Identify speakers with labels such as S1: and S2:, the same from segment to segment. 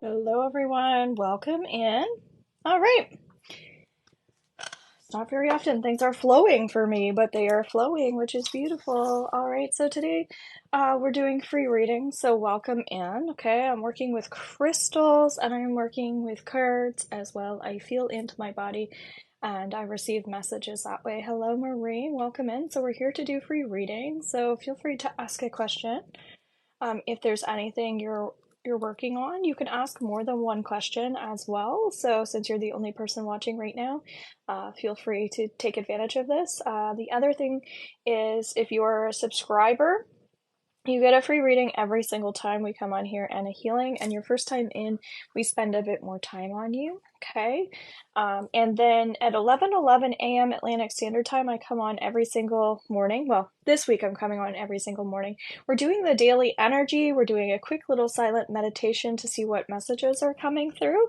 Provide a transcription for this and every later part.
S1: Hello, everyone. Welcome in. All right. It's not very often things are flowing for me, but they are flowing, which is beautiful. All right. So today we're doing free reading. So welcome in. Okay. I'm working with crystals and I'm working with cards as well. I feel into my body and I receive messages that way. Hello, Marie. Welcome in. So we're here to do free reading. So feel free to ask a question. If there's anything you're working on, you can ask more than one question as well. So since you're the only person watching right now, feel free to take advantage of this. The other thing is if you're a subscriber, you get a free reading every single time we come on here and a healing. And your first time in, we spend a bit more time on you. Okay. And then at 11:11 a.m. Atlantic Standard Time, I come on every single morning. Well, this week I'm coming on every single morning. We're doing the daily energy. We're doing a quick little silent meditation to see what messages are coming through.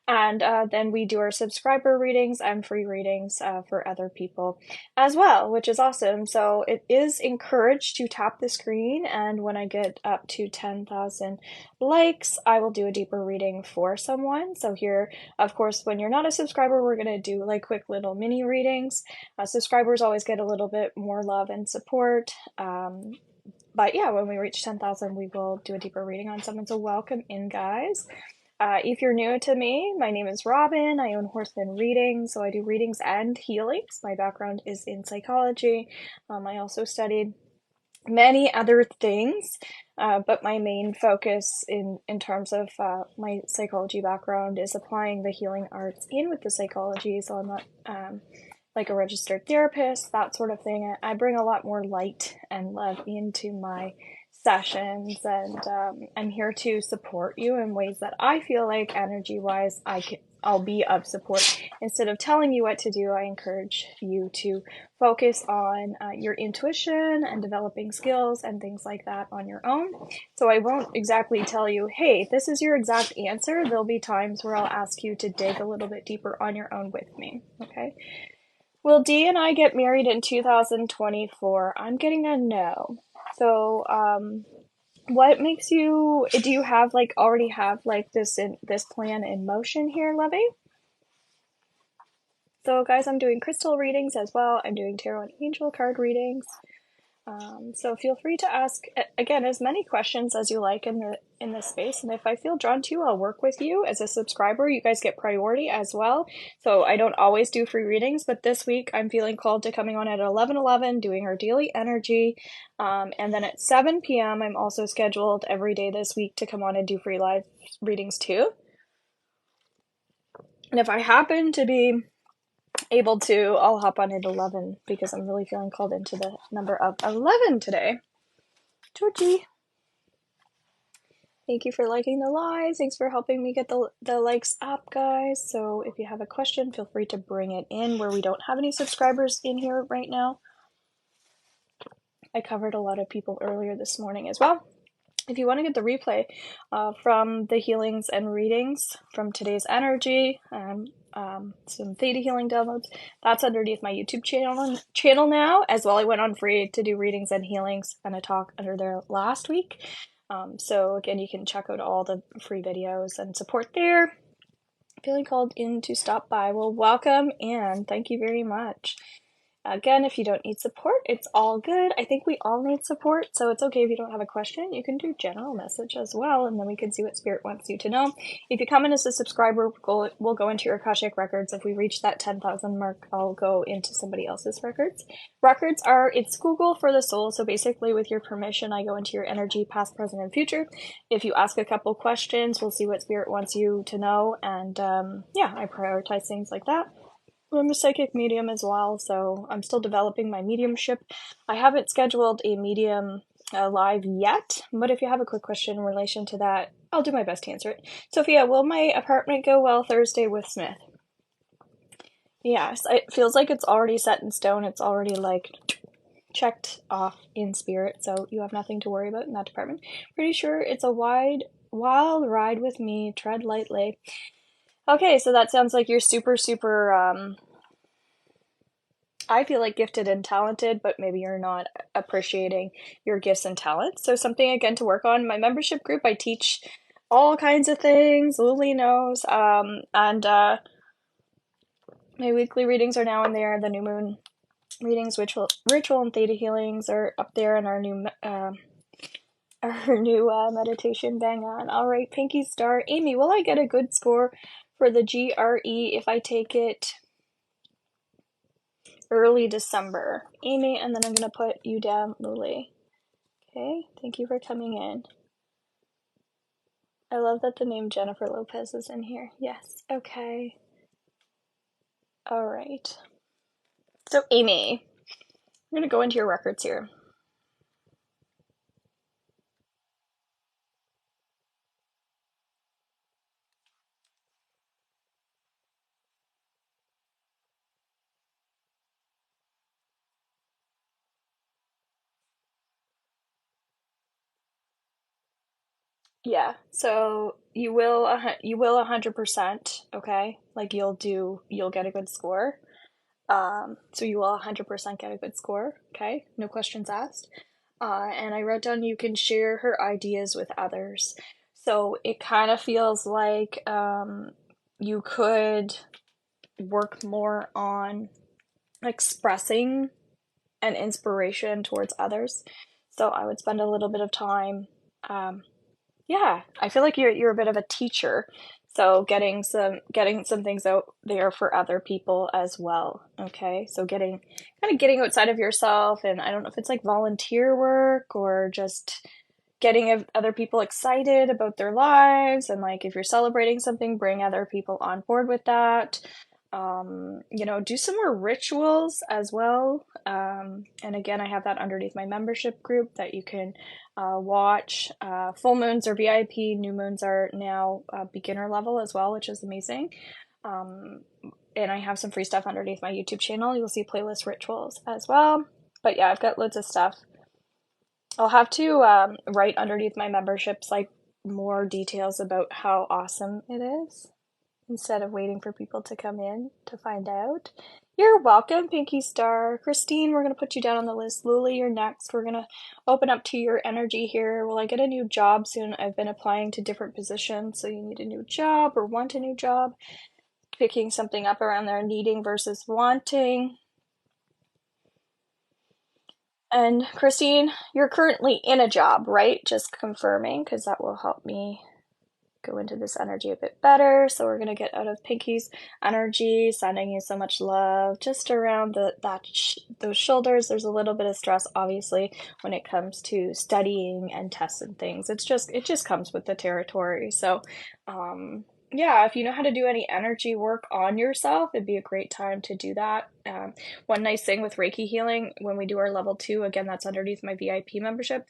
S1: And then we do our subscriber readings and free readings for other people as well, which is awesome. So it is encouraged to tap the screen, and when I get up to 10,000 likes, I will do a deeper reading for someone. So here, of course, when you're not a subscriber, we're going to do like quick little mini readings. Subscribers always get a little bit more love and support. But yeah, when we reach 10,000, we will do a deeper reading on someone. So welcome in, guys. If you're new to me, my name is Robin. I own Horseman Readings, so I do readings and healings. My background is in psychology. I also studied many other things, but my main focus in terms of my psychology background is applying the healing arts in with the psychology. So I'm not like a registered therapist, that sort of thing. I bring a lot more light and love into my sessions, and I'm here to support you in ways that I feel like energy wise I'll be of support. Instead of telling you what to do, I encourage you to focus on your intuition and developing skills and things like that on your own. So I won't exactly tell you, hey, this is your exact answer. There'll be times where I'll ask you to dig a little bit deeper on your own with me. Okay. Will Dee and I get married in 2024? I'm getting a no. So, what makes you, do you have like already have like this plan in motion here, Lovey? So guys, I'm doing crystal readings as well. I'm doing tarot and angel card readings. So feel free to ask again as many questions as you like in this space, and if I feel drawn to, I'll work with you as a subscriber. You guys get priority as well. So I don't always do free readings, but this week I'm feeling called to coming on at 11:11, doing our daily energy, and then at 7 p.m. I'm also scheduled every day this week to come on and do free live readings too. And if I happen to be able to, I'll hop on at 11 because I'm really feeling called into the number of 11 today. Georgie, thank you for liking the live. Thanks for helping me get the likes up, guys. So if you have a question, feel free to bring it in where we don't have any subscribers in here right now. I covered a lot of people earlier this morning as well. If you want to get the replay from the healings and readings from today's energy, some theta healing downloads, that's underneath my YouTube channel now as well. I went on free to do readings and healings and a talk under there last week. So again, you can check out all the free videos and support there. Feeling called in to stop by. Well, welcome and thank you very much. Again, if you don't need support, it's all good. I think we all need support, so it's okay if you don't have a question. You can do general message as well, and then we can see what Spirit wants you to know. If you come in as a subscriber, we'll go into your Akashic records. If we reach that 10,000 mark, I'll go into somebody else's records. Records are, it's Google for the soul, so basically with your permission, I go into your energy, past, present, and future. If you ask a couple questions, we'll see what Spirit wants you to know, and yeah, I prioritize things like that. I'm a psychic medium as well, so I'm still developing my mediumship. I haven't scheduled a medium live yet, but if you have a quick question in relation to that, I'll do my best to answer it. Sophia, will my apartment go well Thursday with Smith? Yes, it feels like it's already set in stone. It's already like checked off in Spirit, so you have nothing to worry about in that department. Pretty sure it's a wild ride with me. Tread lightly. Okay, so that sounds like you're super, I feel like gifted and talented, but maybe you're not appreciating your gifts and talents. So something again to work on. My membership group, I teach all kinds of things. Lily knows. And my weekly readings are now in there. The new moon readings, ritual and theta healings are up there, and our new meditation. Bang on. All right, Pinky Star. Amy, will I get a good score for the GRE if I take it early December? Amy, and then I'm going to put you down, Lily. Okay, thank you for coming in. I love that the name Jennifer Lopez is in here. Yes, okay. All right. So, Amy, I'm going to go into your records here. Yeah, so you will 100%, okay? Like you'll get a good score. So you will 100% get a good score, okay? No questions asked. And I wrote down you can share her ideas with others. So it kind of feels like you could work more on expressing an inspiration towards others. So I would spend a little bit of time. Yeah, I feel like you're a bit of a teacher. So getting some things out there for other people as well. Okay. So getting outside of yourself, and I don't know if it's like volunteer work or just getting other people excited about their lives, and like if you're celebrating something, bring other people on board with that. Do some more rituals as well. And again, I have that underneath my membership group that you can watch. Full moons are VIP, new moons are now beginner level as well, which is amazing. And I have some free stuff underneath my YouTube channel. You'll see playlist rituals as well. But yeah, I've got loads of stuff. I'll have to write underneath my memberships like more details about how awesome it is, instead of waiting for people to come in to find out. You're welcome, Pinky Star. Christine, we're going to put you down on the list. Luli, you're next. We're going to open up to your energy here. Will I get a new job soon? I've been applying to different positions, so you need a new job or want a new job. Picking something up around there, needing versus wanting. And Christine, you're currently in a job, right? Just confirming, because that will help me go into this energy a bit better. So we're going to get out of Pinky's energy, sending you so much love just around those shoulders. There's a little bit of stress, obviously, when it comes to studying and tests and things. It just comes with the territory. So yeah, if you know how to do any energy work on yourself, it'd be a great time to do that. One nice thing with Reiki healing, when we do our level 2, again, that's underneath my VIP membership,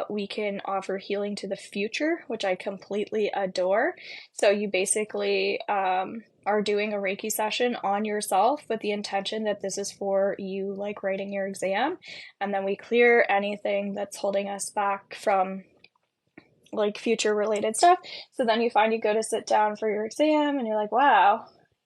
S1: we can offer healing to the future, which I completely adore. So you basically are doing a Reiki session on yourself with the intention that this is for you, like writing your exam. And then we clear anything that's holding us back from like future related stuff. So then you find you go to sit down for your exam and you're like, wow,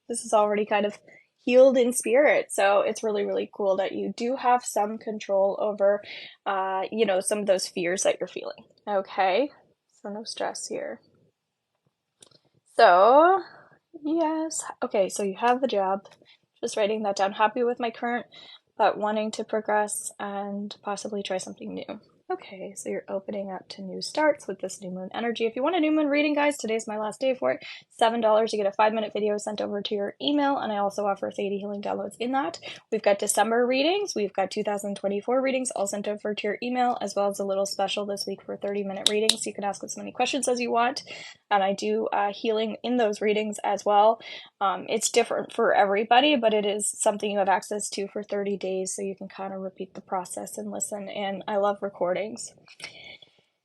S1: this is already kind of healed in spirit. So it's really, really cool that you do have some control over, some of those fears that you're feeling. Okay. So no stress here. So yes. Okay. So you have the job. Just writing that down. Happy with my current, but wanting to progress and possibly try something new. Okay, so you're opening up to new starts with this new moon energy. If you want a new moon reading, guys, today's my last day for it. $7, you get a 5-minute video sent over to your email, and I also offer theta healing downloads in that. We've got December readings. We've got 2024 readings all sent over to your email, as well as a little special this week for 30-minute readings. You can ask as many questions as you want, and I do healing in those readings as well. It's different for everybody, but it is something you have access to for 30 days, so you can kind of repeat the process and listen, and I love recordings.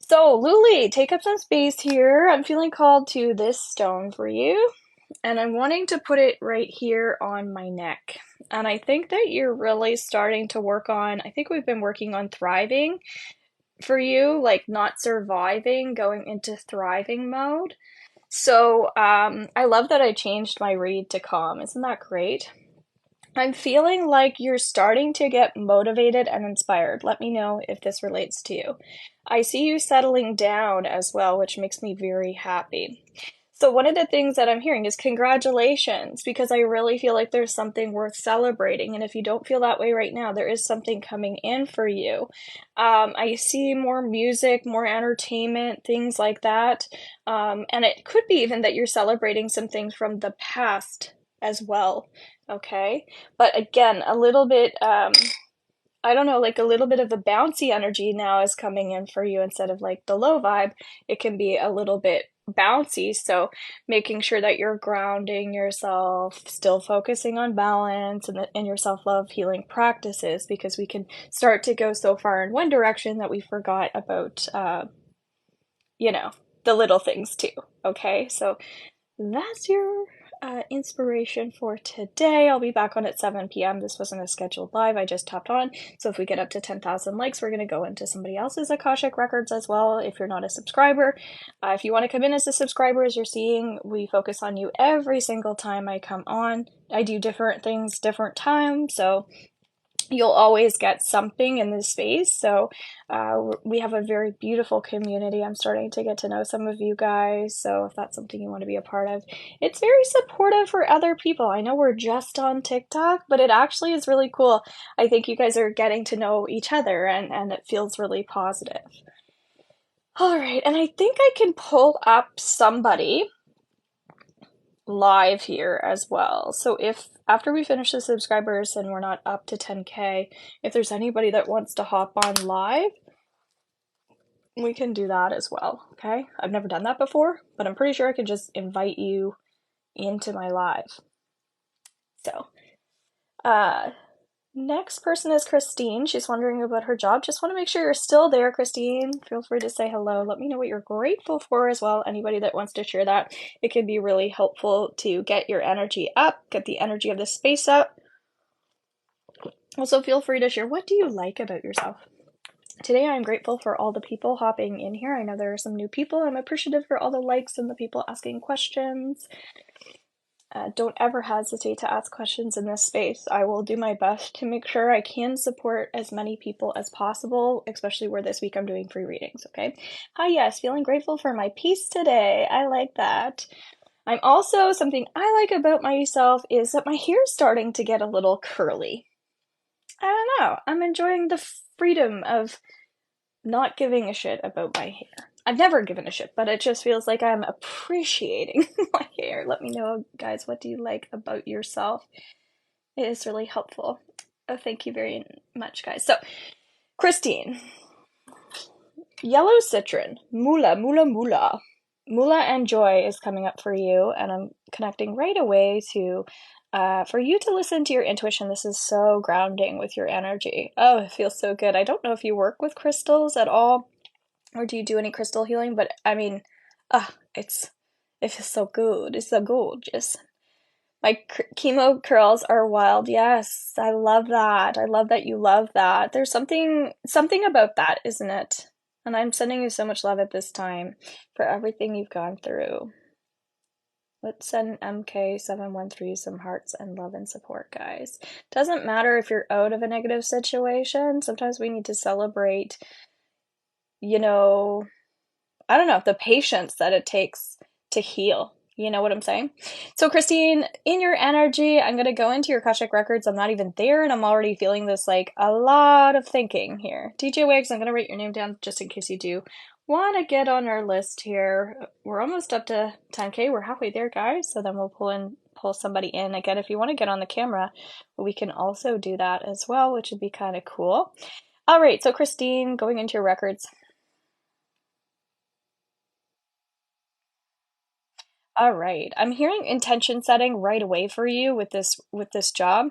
S1: So, Luli, take up some space here. I'm feeling called to this stone for you, and I'm wanting to put it right here on my neck. And I think that you're really starting to work on, I think we've been working on thriving for you, like not surviving, going into thriving mode. So, I love that I changed my read to calm. Isn't that great? I'm feeling like you're starting to get motivated and inspired. Let me know if this relates to you. I see you settling down as well, which makes me very happy. So one of the things that I'm hearing is congratulations, because I really feel like there's something worth celebrating. And if you don't feel that way right now, there is something coming in for you. I see more music, more entertainment, things like that. And it could be even that you're celebrating some things from the past as well. Okay. But again, a little bit, I don't know, like a little bit of the bouncy energy now is coming in for you instead of like the low vibe. It can be a little bit bouncy. So making sure that you're grounding yourself, still focusing on balance and your self-love healing practices, because we can start to go so far in one direction that we forgot about, you know, the little things too. Okay. So that's your inspiration for today. I'll be back on at 7 p.m. This wasn't a scheduled live. I just tapped on. So if we get up to 10,000 likes, we're going to go into somebody else's Akashic records as well. If you're not a subscriber, if you want to come in as a subscriber, as you're seeing, we focus on you every single time I come on. I do different things, different times. So you'll always get something in this space. So we have a very beautiful community. I'm starting to get to know some of you guys. So if that's something you want to be a part of, it's very supportive for other people. I know we're just on TikTok, but it actually is really cool. I think you guys are getting to know each other and it feels really positive. All right, and I think I can pull up somebody live here as well. So if after we finish the subscribers and we're not up to 10K, if there's anybody that wants to hop on live, we can do that as well. Okay, I've never done that before, but I'm pretty sure I can just invite you into my live. So next person is Christine. She's wondering about her job. Just want to make sure you're still there, Christine. Feel free to say hello. Let me know what you're grateful for as well. Anybody that wants to share that, it can be really helpful to get your energy up, get the energy of the space up. Also, feel free to share, what do you like about yourself? Today, I'm grateful for all the people hopping in here. I know there are some new people. I'm appreciative for all the likes and the people asking questions. Don't ever hesitate to ask questions in this space. I will do my best to make sure I can support as many people as possible, especially where this week I'm doing free readings, okay? Hi, yes, feeling grateful for my peace today. I like that. I'm also, something I like about myself is that my hair's starting to get a little curly. I don't know. I'm enjoying the freedom of not giving a shit about my hair. I've never given a shit, but it just feels like I'm appreciating my hair. Let me know, guys, what do you like about yourself? It is really helpful. Oh, thank you very much, guys. So, Christine, yellow citron, mula, mula, mula. Mula and joy is coming up for you, and I'm connecting right away to for you to listen to your intuition. This is so grounding with your energy. Oh, it feels so good. I don't know if you work with crystals at all, or do you do any crystal healing? But I mean, it feels so good. It's so gorgeous. My chemo curls are wild. Yes, I love that. I love that you love that. There's something about that, isn't it? And I'm sending you so much love at this time for everything you've gone through. Let's send MK713 some hearts and love and support, guys. Doesn't matter if you're out of a negative situation. Sometimes we need to celebrate, you know, I don't know, the patience that it takes to heal. You know what I'm saying? So, Christine, in your energy, I'm going to go into your Akashic records. I'm not even there, and I'm already feeling this, like, a lot of thinking here. DJ Wags, I'm going to write your name down just in case you do want to get on our list here. We're almost up to 10K. We're halfway there, guys. So then we'll pull somebody in. Again, if you want to get on the camera, we can also do that as well, which would be kind of cool. All right, so Christine, going into your records. All right. I'm hearing intention setting right away for you with this job.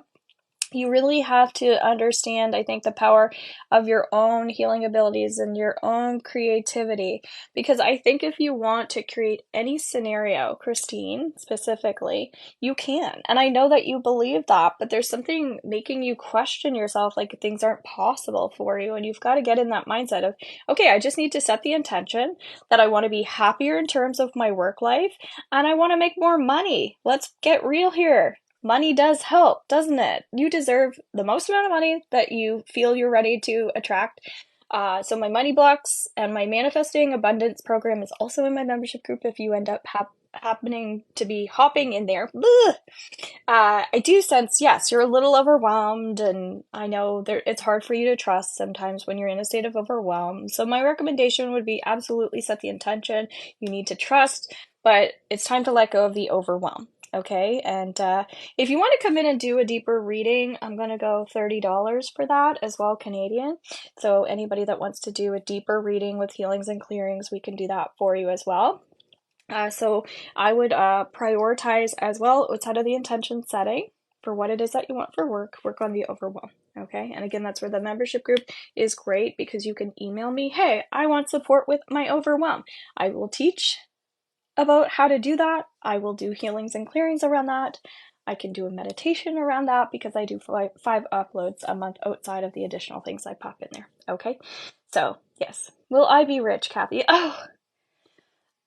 S1: You really have to understand, I think, the power of your own healing abilities and your own creativity. Because I think if you want to create any scenario, Christine, specifically, you can. And I know that you believe that, but there's something making you question yourself, like things aren't possible for you. And you've got to get in that mindset of, okay, I just need to set the intention that I want to be happier in terms of my work life and I want to make more money. Let's get real here. money does help, doesn't it? You deserve the most amount of money that you feel you're ready to attract. So my money blocks and my manifesting abundance program is also in my membership group if you end up happening to be hopping in there. I do sense, yes, you're a little overwhelmed, and I know it's hard for you to trust sometimes when you're in a state of overwhelm. So my recommendation would be absolutely set the intention. You need to trust, but it's time to let go of the overwhelm. Okay, and if you want to come in and do a deeper reading, I'm going to go $30 for that as well, Canadian. So anybody that wants to do a deeper reading with healings and clearings, we can do that for you as well. So I would prioritize as well outside of the intention setting for what it is that you want for work on the overwhelm. Okay, and again, that's where the membership group is great because you can email me, hey, I want support with my overwhelm. I will teach about how to do that. I will do healings and clearings around that. I can do a meditation around that because I do five uploads a month outside of the additional things I pop in there. Okay, so yes, will I be rich, Kathy? Oh,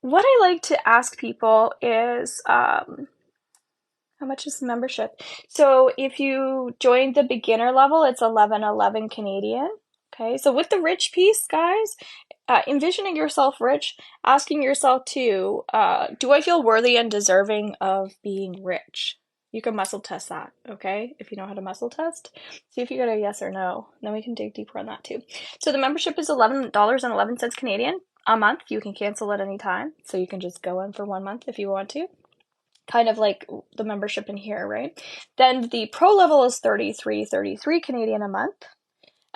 S1: what I like to ask people is, how much is the membership? So if you join the beginner level, it's $11.11 Canadian. Okay, so with the rich piece, guys, envisioning yourself rich, asking yourself too, do I feel worthy and deserving of being rich? You can muscle test that, okay? If you know how to muscle test, see if you get a yes or no. Then we can dig deeper on that too. So the membership is $11.11 Canadian a month. You can cancel at any time, so you can just go in for 1 month if you want to. Kind of like the membership in here, right? Then the pro level is $33.33 Canadian a month.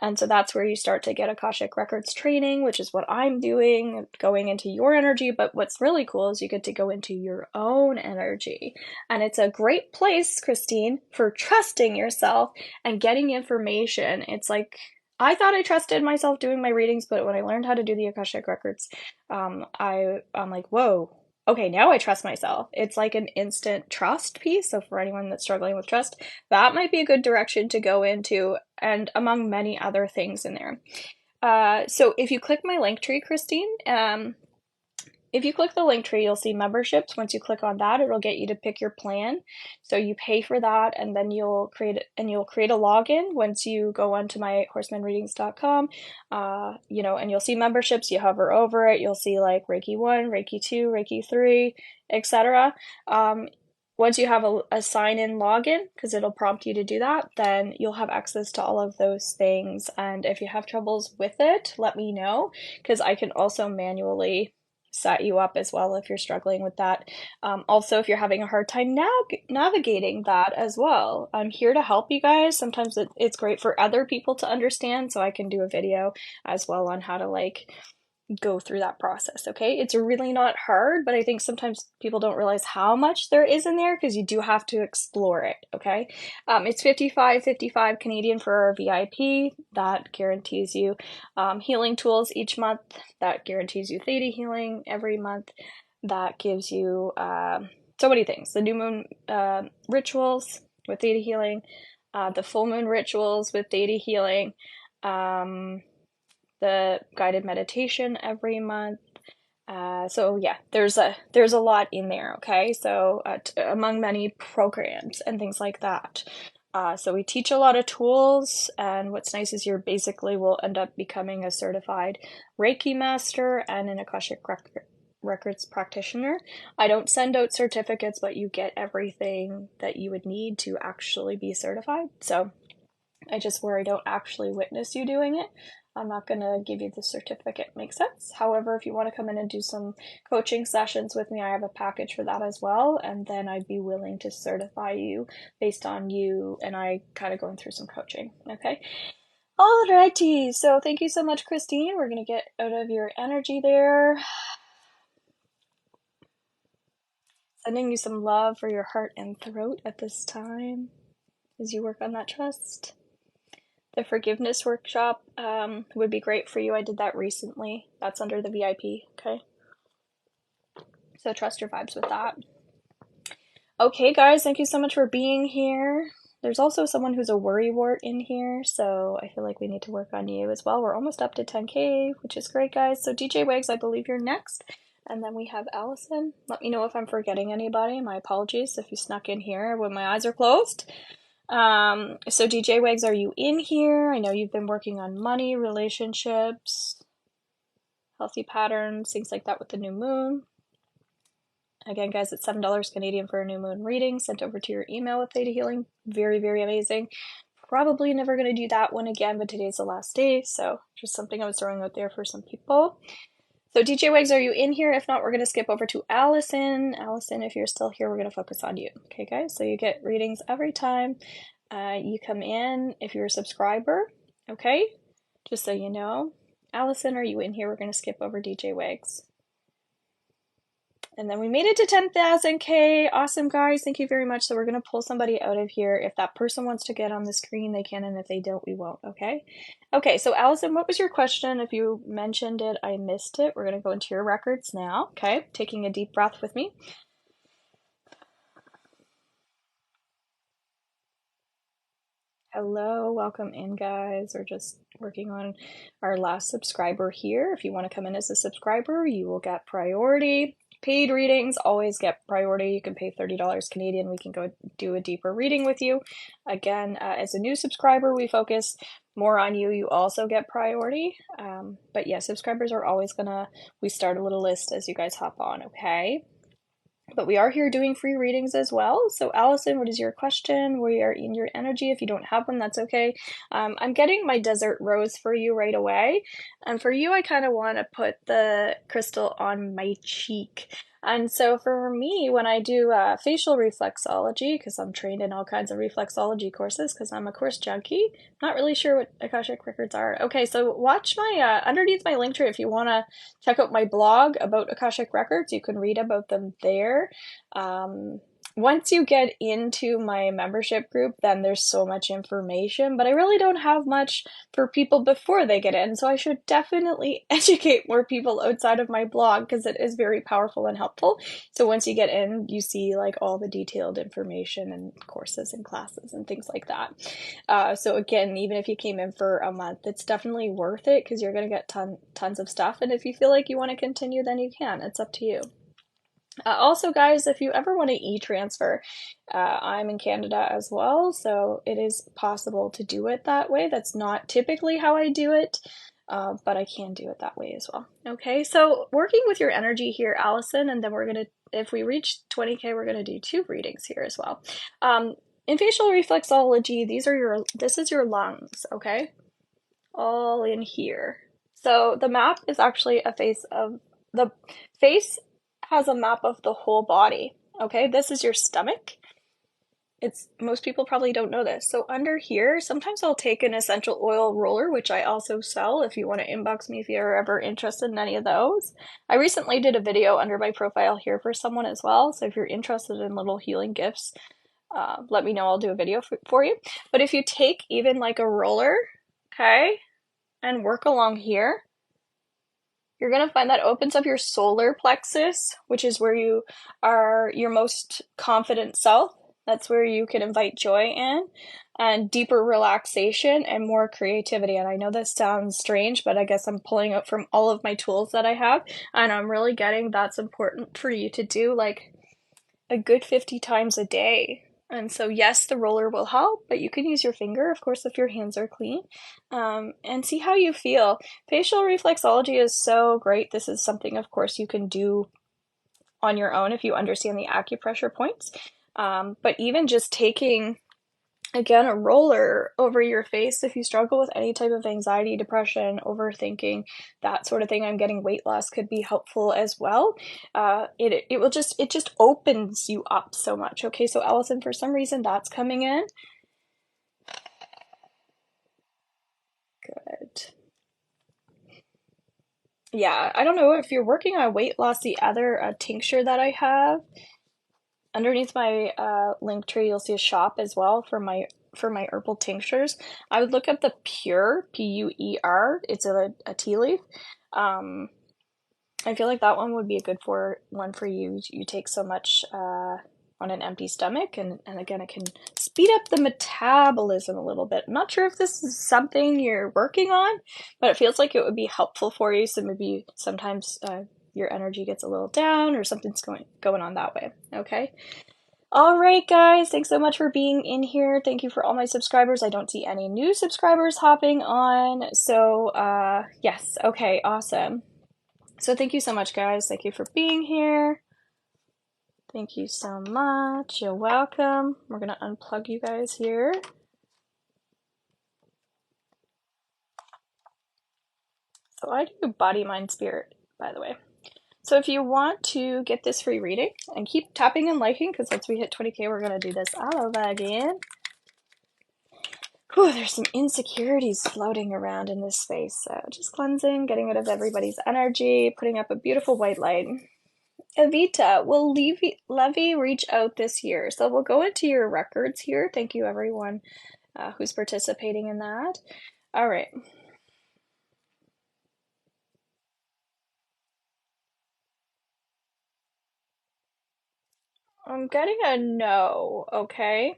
S1: And so that's where you start to get Akashic Records training, which is what I'm doing, going into your energy. But what's really cool is you get to go into your own energy. And it's a great place, Christine, for trusting yourself and getting information. It's like, I thought I trusted myself doing my readings, but when I learned how to do the Akashic Records, I'm like, whoa. Okay, now I trust myself. It's like an instant trust piece. So for anyone that's struggling with trust, that might be a good direction to go into, and among many other things in there. So if you click my link tree, Christine, if you click the link tree, you'll see memberships. Once you click on that, it'll get you to pick your plan. So you pay for that, and then you'll create a login once you go onto my horsemanreadings.com. And you'll see memberships. You hover over it, you'll see like Reiki 1, Reiki 2, Reiki 3, etc. Once you have a sign-in login, because it'll prompt you to do that, then you'll have access to all of those things. And if you have troubles with it, let me know, because I can also manually set you up as well if you're struggling with that. Also, if you're having a hard time navigating that as well, I'm here to help you guys. Sometimes it's great for other people to understand, so I can do a video as well on how to go through that process. Okay, it's really not hard, but I think sometimes people don't realize how much there is in there because you do have to explore it. Okay, it's $55.55 Canadian for our VIP. That guarantees you healing tools each month. That guarantees you theta healing every month. That gives you so many things: the new moon rituals with theta healing, the full moon rituals with theta healing, the guided meditation every month. So yeah, there's a lot in there. Okay, so among many programs and things like that. So we teach a lot of tools, and what's nice is you basically will end up becoming a certified Reiki master and an Akashic Records practitioner. I don't send out certificates, but you get everything that you would need to actually be certified. So I just worry I don't actually witness you doing it. I'm not going to give you the certificate. Makes sense? However, if you want to come in and do some coaching sessions with me, I have a package for that as well, and then I'd be willing to certify you based on you and I kind of going through some coaching. Okay? Alrighty, so thank you so much, Christine. We're going to get out of your energy there. Sending you some love for your heart and throat at this time as you work on that trust. The forgiveness workshop would be great for you. I did that recently. That's under the VIP, okay? So trust your vibes with that. Okay, guys, thank you so much for being here. There's also someone who's a worrywart in here, so I feel like we need to work on you as well. We're almost up to 10K, which is great, guys. So DJ Wags, I believe you're next. And then we have Allison. Let me know if I'm forgetting anybody. My apologies if you snuck in here when my eyes are closed. So DJ Wags, are you in here? I know you've been working on money, relationships, healthy patterns, things like that with the new moon. Again, guys, it's $7 Canadian for a new moon reading sent over to your email with Theta Healing. Very, very amazing. Probably never going to do that one again, but today's the last day, so just something I was throwing out there for some people. So DJ Wags, are you in here? If not, we're going to skip over to Allison. Allison, if you're still here, we're going to focus on you. Okay, guys? So you get readings every time you come in if you're a subscriber, okay? Just so you know. Allison, are you in here? We're going to skip over DJ Wags. And then we made it to 10,000K. Awesome, guys. Thank you very much. So we're going to pull somebody out of here. If that person wants to get on the screen, they can. And if they don't, we won't. Okay? Okay, so Allison, what was your question? If you mentioned it, I missed it. We're going to go into your records now. Okay? Taking a deep breath with me. Hello, welcome in, guys. We're just working on our last subscriber here. If you want to come in as a subscriber, you will get priority. Paid readings always get priority. You can pay $30 Canadian. We can go do a deeper reading with you. Again, as a new subscriber, we focus more on you. You also get priority. But yeah, subscribers are always we start a little list as you guys hop on, okay? But we are here doing free readings as well. So Allison, what is your question? We are in your energy. If you don't have one, that's okay. I'm getting my desert rose for you right away. And for you, I kind of want to put the crystal on my cheek. And so for me, when I do facial reflexology, because I'm trained in all kinds of reflexology courses, because I'm a course junkie, not really sure what Akashic records are. Okay, so watch my, underneath my link tree, if you want to check out my blog about Akashic records, you can read about them there. Once you get into my membership group, then there's so much information, but I really don't have much for people before they get in, so I should definitely educate more people outside of my blog because it is very powerful and helpful. So once you get in, you see like all the detailed information and courses and classes and things like that. So again, even if you came in for a month, it's definitely worth it because you're going to get tons of stuff, and if you feel like you want to continue, then you can. It's up to you. Also, guys, if you ever want to e-transfer, I'm in Canada as well, so it is possible to do it that way. That's not typically how I do it, but I can do it that way as well. Okay, so working with your energy here, Allison, and then we're going to, if we reach 20K, we're going to do 2 readings here as well. In facial reflexology, this is your lungs, okay? All in here. So the map is actually the face has a map of the whole body. Okay, this is your stomach. Most people probably don't know this. So under here, sometimes I'll take an essential oil roller, which I also sell if you want to inbox me if you're ever interested in any of those. I recently did a video under my profile here for someone as well. So if you're interested in little healing gifts, let me know. I'll do a video for you. But if you take even like a roller, okay, and work along here, you're going to find that opens up your solar plexus, which is where you are your most confident self. That's where you can invite joy in, and deeper relaxation and more creativity. And I know this sounds strange, but I guess I'm pulling out from all of my tools that I have, and I'm really getting that's important for you to do like a good 50 times a day. And so yes, the roller will help, but you can use your finger, of course, if your hands are clean, and see how you feel. Facial reflexology is so great. This is something, of course, you can do on your own if you understand the acupressure points. But even just taking, again, a roller over your face, if you struggle with any type of anxiety, depression, overthinking, that sort of thing, I'm getting weight loss could be helpful as well. It just opens you up so much. Okay, so Allison, for some reason that's coming in. Good. Yeah, I don't know if you're working on weight loss, the other tincture that I have, underneath my link tree, you'll see a shop as well for my herbal tinctures. I would look up the Pure, P-U-E-R. It's a tea leaf. I feel like that one would be a good one for you. You take so much on an empty stomach, and again, it can speed up the metabolism a little bit. I'm not sure if this is something you're working on, but it feels like it would be helpful for you. So maybe sometimes your energy gets a little down or something's going on that way. Okay. All right, guys. Thanks so much for being in here. Thank you for all my subscribers. I don't see any new subscribers hopping on. So, yes. Okay. Awesome. So thank you so much, guys. Thank you for being here. Thank you so much. You're welcome. We're going to unplug you guys here. So I do body, mind, spirit, by the way. So if you want to get this free reading, and keep tapping and liking, because once we hit 20K, we're going to do this all over again. Whew, there's some insecurities floating around in this space. So just cleansing, getting rid of everybody's energy, putting up a beautiful white light. Evita, will Levy reach out this year? So we'll go into your records here. Thank you, everyone who's participating in that. All right. I'm getting a no, okay?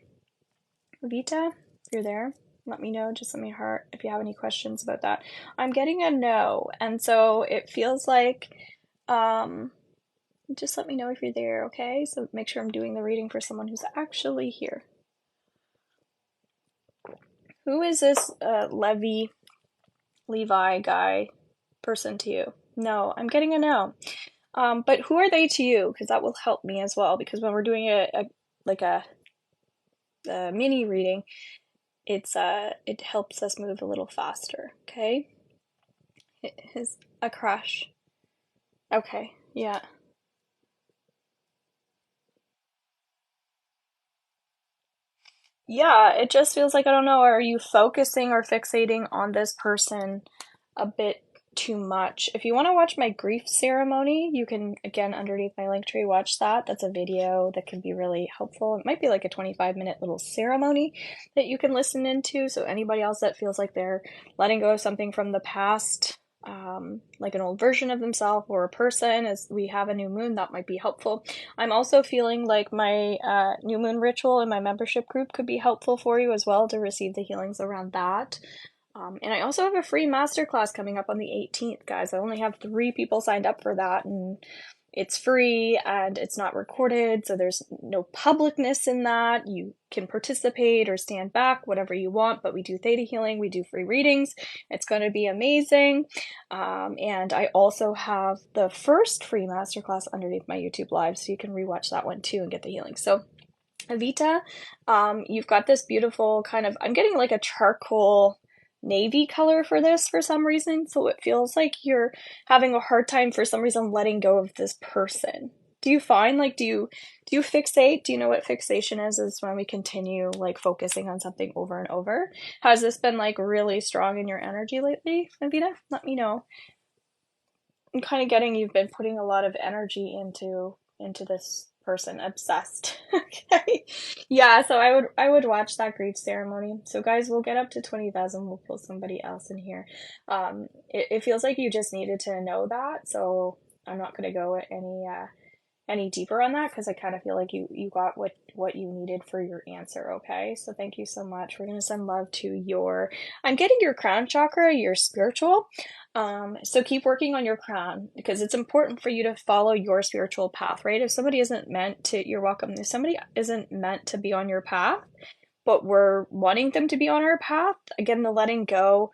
S1: Evita, if you're there, let me know. Just let me heart if you have any questions about that. I'm getting a no, and so it feels like just let me know if you're there, okay? So make sure I'm doing the reading for someone who's actually here. Who is this Levi guy person to you? No, I'm getting a no. But who are they to you? Because that will help me as well. Because when we're doing a mini reading, it helps us move a little faster. Okay. A crush. Okay. Yeah. Yeah, it just feels like, I don't know, are you focusing or fixating on this person a bit too much? If you want to watch my grief ceremony, you can, again, underneath my link tree, watch that. That's a video that can be really helpful. It might be like a 25-minute little ceremony that you can listen into. So anybody else that feels like they're letting go of something from the past, like an old version of themselves or a person, as we have a new moon, that might be helpful. I'm also feeling like my new moon ritual in my membership group could be helpful for you as well to receive the healings around that. And I also have a free masterclass coming up on the 18th, guys. I only have 3 people signed up for that, and it's free and it's not recorded, so there's no publicness in that. You can participate or stand back, whatever you want, but we do theta healing, we do free readings. It's going to be amazing. And I also have the first free masterclass underneath my YouTube live, so you can rewatch that one too and get the healing. So Evita, you've got this beautiful kind of, I'm getting like a charcoal navy color for this for some reason, so it feels like you're having a hard time for some reason letting go of this person. Do you find, like, do you fixate? Do you know what fixation is? Is when we continue like focusing on something over and over. Has this been like really strong in your energy lately, Evita? Let me know. I'm kind of getting you've been putting a lot of energy into this person, obsessed. Okay. Yeah, so I would watch that grief ceremony. So guys, we'll get up to 20,000. We'll pull somebody else in here. It feels like you just needed to know that, so I'm not going to go any deeper on that because I kind of feel like you got what you needed for your answer. Okay, so thank you so much. We're going to send love to your, I'm getting your crown chakra, your spiritual. So keep working on your crown because it's important for you to follow your spiritual path, right? If somebody isn't meant to, you're welcome. If somebody isn't meant to be on your path, but we're wanting them to be on our path, again, the letting go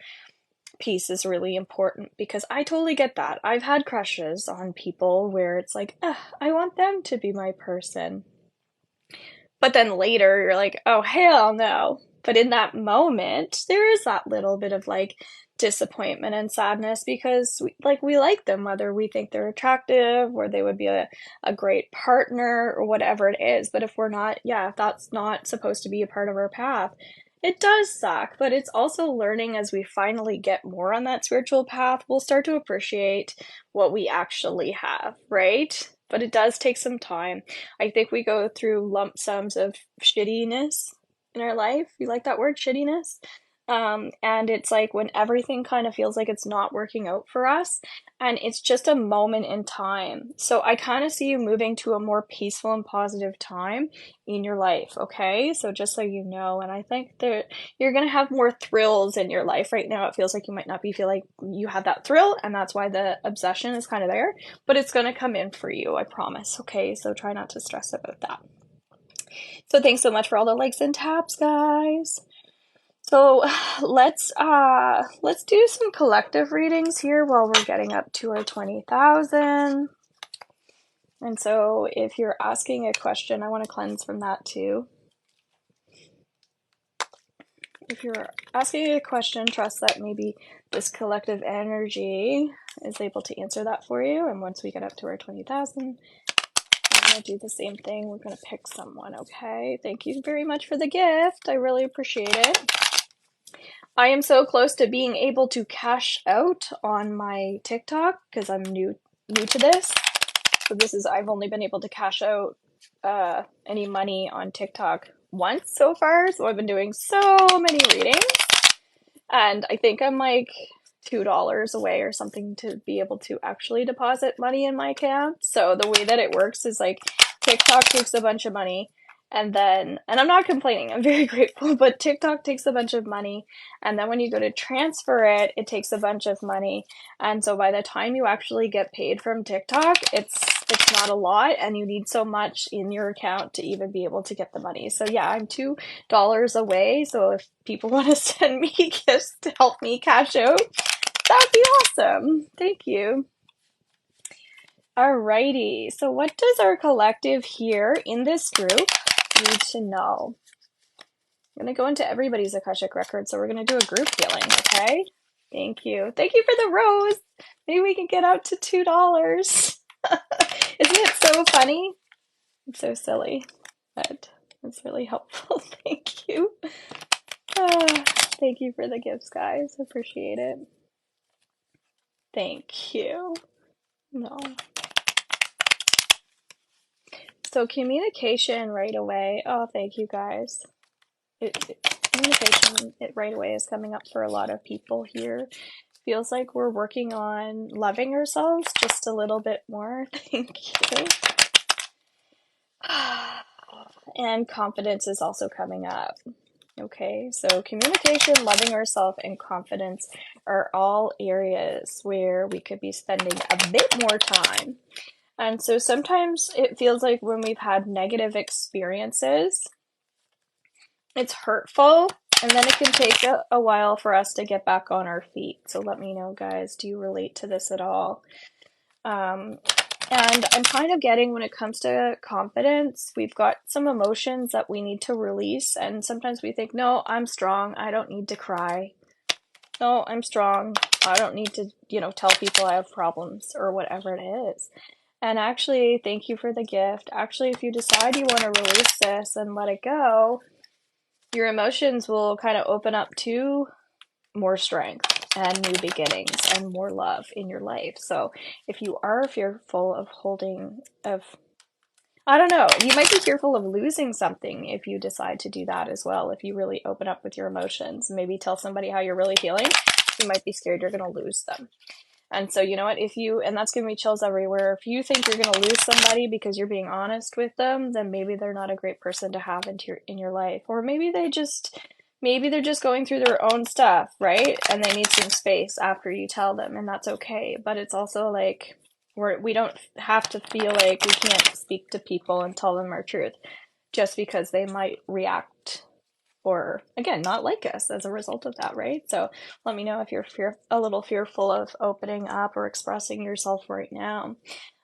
S1: piece is really important because I totally get that. I've had crushes on people where it's like, I want them to be my person. But then later you're like, oh, hell no. But in that moment, there is that little bit of like disappointment and sadness because we like them, whether we think they're attractive or they would be a great partner or whatever it is. But if we're not, if that's not supposed to be a part of our path, it does suck. But it's also learning as we finally get more on that spiritual path, we'll start to appreciate what we actually have, right? But it does take some time. I think we go through lump sums of shittiness in our life. You like that word, shittiness? And it's like when everything kind of feels like it's not working out for us, and it's just a moment in time. So I kind of see you moving to a more peaceful and positive time in your life, okay? So just so you know, and I think that you're gonna have more thrills in your life. Right now, it feels like you might not be feel like you have that thrill, and that's why the obsession is kind of there, but it's gonna come in for you, I promise, okay? So try not to stress about that. So thanks so much for all the likes and taps, guys. So let's do some collective readings here while we're getting up to our 20,000. And so if you're asking a question, I want to cleanse from that too. If you're asking a question, trust that maybe this collective energy is able to answer that for you. And once we get up to our 20,000, we're going to do the same thing. We're going to pick someone, okay? Thank you very much for the gift. I really appreciate it. I am so close to being able to cash out on my TikTok because I'm new to this. So I've only been able to cash out any money on TikTok once so far. So I've been doing so many readings, and I think I'm like $2 away or something to be able to actually deposit money in my account. So the way that it works is like TikTok takes a bunch of money, and I'm not complaining, I'm very grateful, but TikTok takes a bunch of money, and then when you go to transfer it, it takes a bunch of money. And so by the time you actually get paid from TikTok, it's not a lot, and you need so much in your account to even be able to get the money. So yeah, I'm $2 away. So if people want to send me gifts to help me cash out, that'd be awesome. Thank you. Alrighty, so what does our collective here in this group need to know? I'm going to go into everybody's Akashic record, so we're going to do a group healing, okay? Thank you. Thank you for the rose. Maybe we can get out to $2. Isn't it so funny? It's so silly, but it's really helpful. Thank you. Thank you for the gifts, guys. Appreciate it. Thank you. No. So communication right away. Oh, thank you guys. Communication right away is coming up for a lot of people here. Feels like we're working on loving ourselves just a little bit more. Thank you. And confidence is also coming up. Okay, so communication, loving ourselves, and confidence are all areas where we could be spending a bit more time. And so sometimes it feels like when we've had negative experiences, it's hurtful, and then it can take a while for us to get back on our feet. So let me know, guys, do you relate to this at all? And I'm kind of getting, when it comes to confidence, we've got some emotions that we need to release. And sometimes we think, no, I'm strong. I don't need to cry. No, I'm strong. I don't need to, tell people I have problems or whatever it is. And actually, thank you for the gift. Actually, if you decide you want to release this and let it go, your emotions will kind of open up to more strength and new beginnings and more love in your life. So if you are fearful of I don't know, you might be fearful of losing something if you decide to do that as well. If you really open up with your emotions, maybe tell somebody how you're really feeling, you might be scared you're going to lose them. And so, you know what, and that's giving me chills everywhere. If you think you're going to lose somebody because you're being honest with them, then maybe they're not a great person to have in your life. Or maybe they're just going through their own stuff, right? And they need some space after you tell them, and that's okay. But it's also like, we don't have to feel like we can't speak to people and tell them our truth just because they might react or, again, not like us as a result of that, right? So let me know if you're a little fearful of opening up or expressing yourself right now.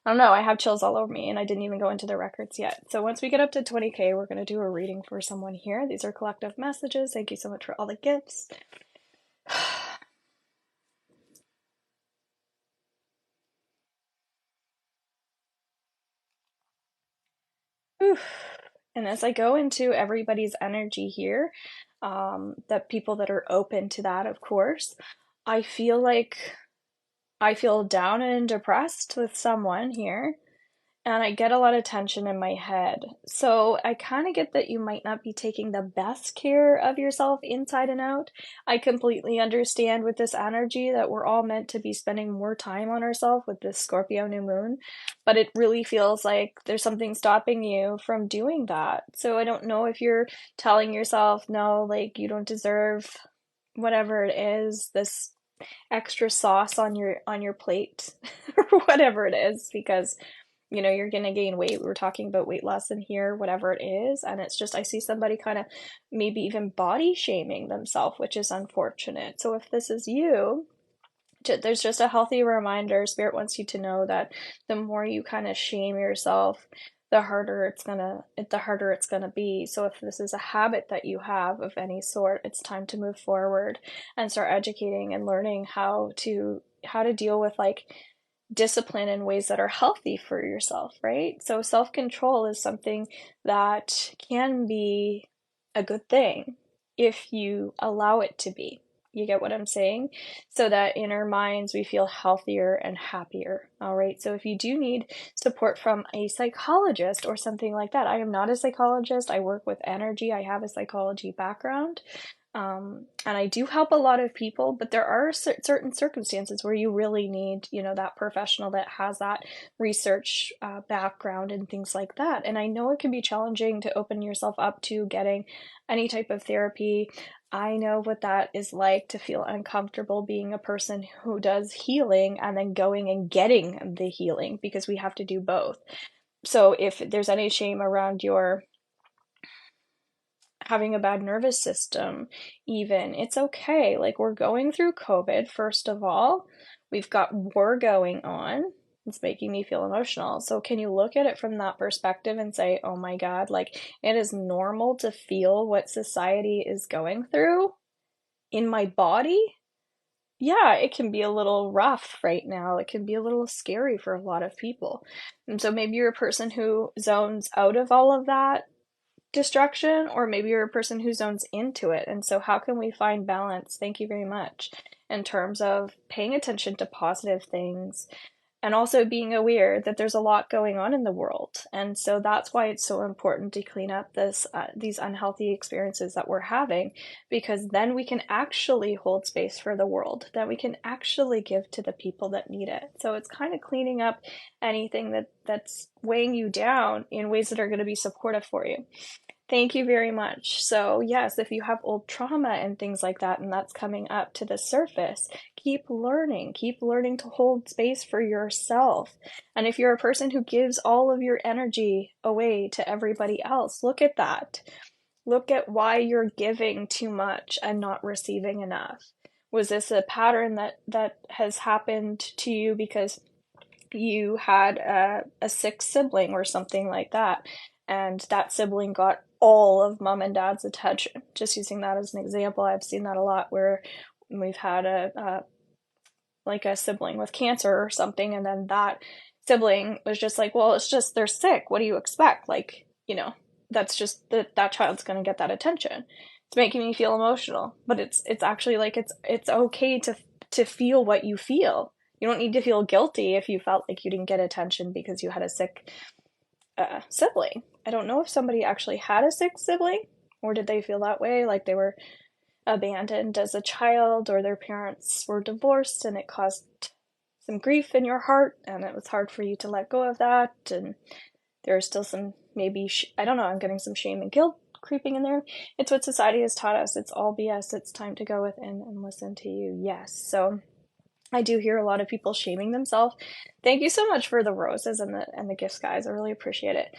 S1: I don't know, I have chills all over me, and I didn't even go into the records yet. So once we get up to 20K, we're going to do a reading for someone here. These are collective messages. Thank you so much for all the gifts. Oof. And as I go into everybody's energy here, the people that are open to that, of course, I feel down and depressed with someone here. and I get a lot of tension in my head. So I kind of get that you might not be taking the best care of yourself inside and out. I completely understand with this energy that we're all meant to be spending more time on ourselves with this Scorpio new moon, but it really feels like there's something stopping you from doing that. So I don't know if you're telling yourself, no, like you don't deserve whatever it is, this extra sauce on your plate or whatever it is, because you're gonna gain weight. We're talking about weight loss in here, whatever it is. And it's just, I see somebody kind of maybe even body shaming themselves, which is unfortunate. So if this is you, there's just a healthy reminder. Spirit wants you to know that the more you kind of shame yourself, the harder it's gonna be. So if this is a habit that you have of any sort, it's time to move forward and start educating and learning how to deal with like discipline in ways that are healthy for yourself, right? So self-control is something that can be a good thing if you allow it to be. You get what I'm saying? So that in our minds we feel healthier and happier. All right. So if you do need support from a psychologist or something like that, I am not a psychologist. I work with energy. I have a psychology background. And I do help a lot of people, but there are certain circumstances where you really need, that professional that has that research background and things like that. And I know it can be challenging to open yourself up to getting any type of therapy. I know what that is like, to feel uncomfortable being a person who does healing and then going and getting the healing, because we have to do both. So if there's any shame around your having a bad nervous system, even, it's okay. Like, we're going through COVID, first of all. We've got war going on. It's making me feel emotional. So can you look at it from that perspective and say, oh my God, like, it is normal to feel what society is going through in my body? Yeah, it can be a little rough right now. It can be a little scary for a lot of people. And so maybe you're a person who zones out of all of that distraction, or maybe you're a person who zones into it. And so how can we find balance? Thank you very much. In terms of paying attention to positive things and also being aware that there's a lot going on in the world. And so that's why it's so important to clean up these unhealthy experiences that we're having, because then we can actually hold space for the world, that we can actually give to the people that need it. So it's kind of cleaning up anything that's weighing you down in ways that are going to be supportive for you. Thank you very much. So yes, if you have old trauma and things like that, and that's coming up to the surface, keep learning to hold space for yourself. And if you're a person who gives all of your energy away to everybody else, look at that. Look at why you're giving too much and not receiving enough. Was this a pattern that has happened to you because you had a sick sibling or something like that, and that sibling got all of mom and dad's attention? Just using that as an example, I've seen that a lot, where we've had a sibling with cancer or something, and then that sibling was just like, well, it's just, they're sick, what do you expect? Like, that's just that child's gonna get that attention. It's making me feel emotional, but it's actually like, it's okay to feel what you feel. You don't need to feel guilty if you felt like you didn't get attention because you had a sick sibling. I don't know if somebody actually had a sick sibling, or did they feel that way, like they were abandoned as a child, or their parents were divorced and it caused some grief in your heart and it was hard for you to let go of that, and there's still some, maybe, I don't know, I'm getting some shame and guilt creeping in there. It's what society has taught us. It's all BS. It's time to go within and listen to you. Yes. So I do hear a lot of people shaming themselves. Thank you so much for the roses and the gifts, guys. I really appreciate it.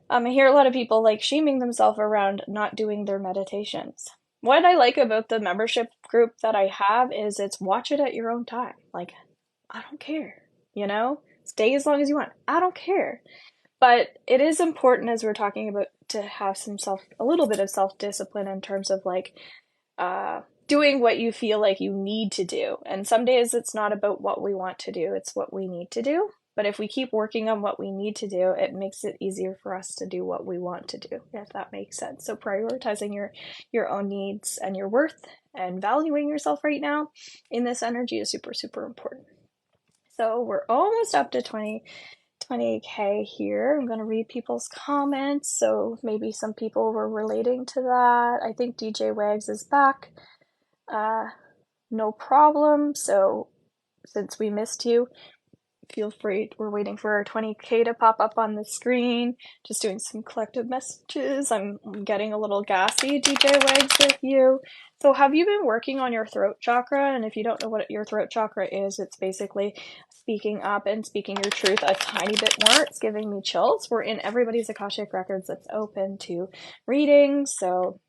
S1: I hear a lot of people like shaming themselves around not doing their meditations. What I like about the membership group that I have is it's watch it at your own time. Like, I don't care, stay as long as you want. I don't care. But it is important, as we're talking about, to have a little bit of self-discipline in terms of like, doing what you feel like you need to do. And some days it's not about what we want to do, it's what we need to do. But if we keep working on what we need to do, it makes it easier for us to do what we want to do, if that makes sense. So prioritizing your own needs and your worth and valuing yourself right now in this energy is super, super important. So we're almost up to 20 20K here. I'm going to read people's comments, so maybe some people were relating to that. I think DJ Wags is back. No problem. So since we missed you, feel free. We're waiting for our 20K to pop up on the screen. Just doing some collective messages. I'm getting a little gassy, DJ Wags, with you. So have you been working on your throat chakra? And if you don't know what your throat chakra is, it's basically speaking up and speaking your truth a tiny bit more. It's giving me chills. We're in everybody's Akashic Records that's open to readings, so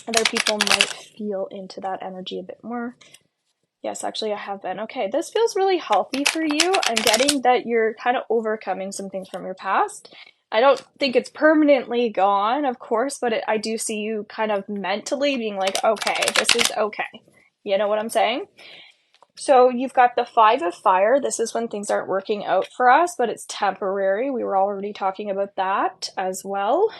S1: other people might feel into that energy a bit more. Yes, actually I have been. Okay, this feels really healthy for you. I'm getting that you're kind of overcoming some things from your past. I don't think it's permanently gone, of course, but I do see you kind of mentally being like, okay, this is okay. You know what I'm saying? So you've got the 5 of Fire. This is when things aren't working out for us, but it's temporary. We were already talking about that as well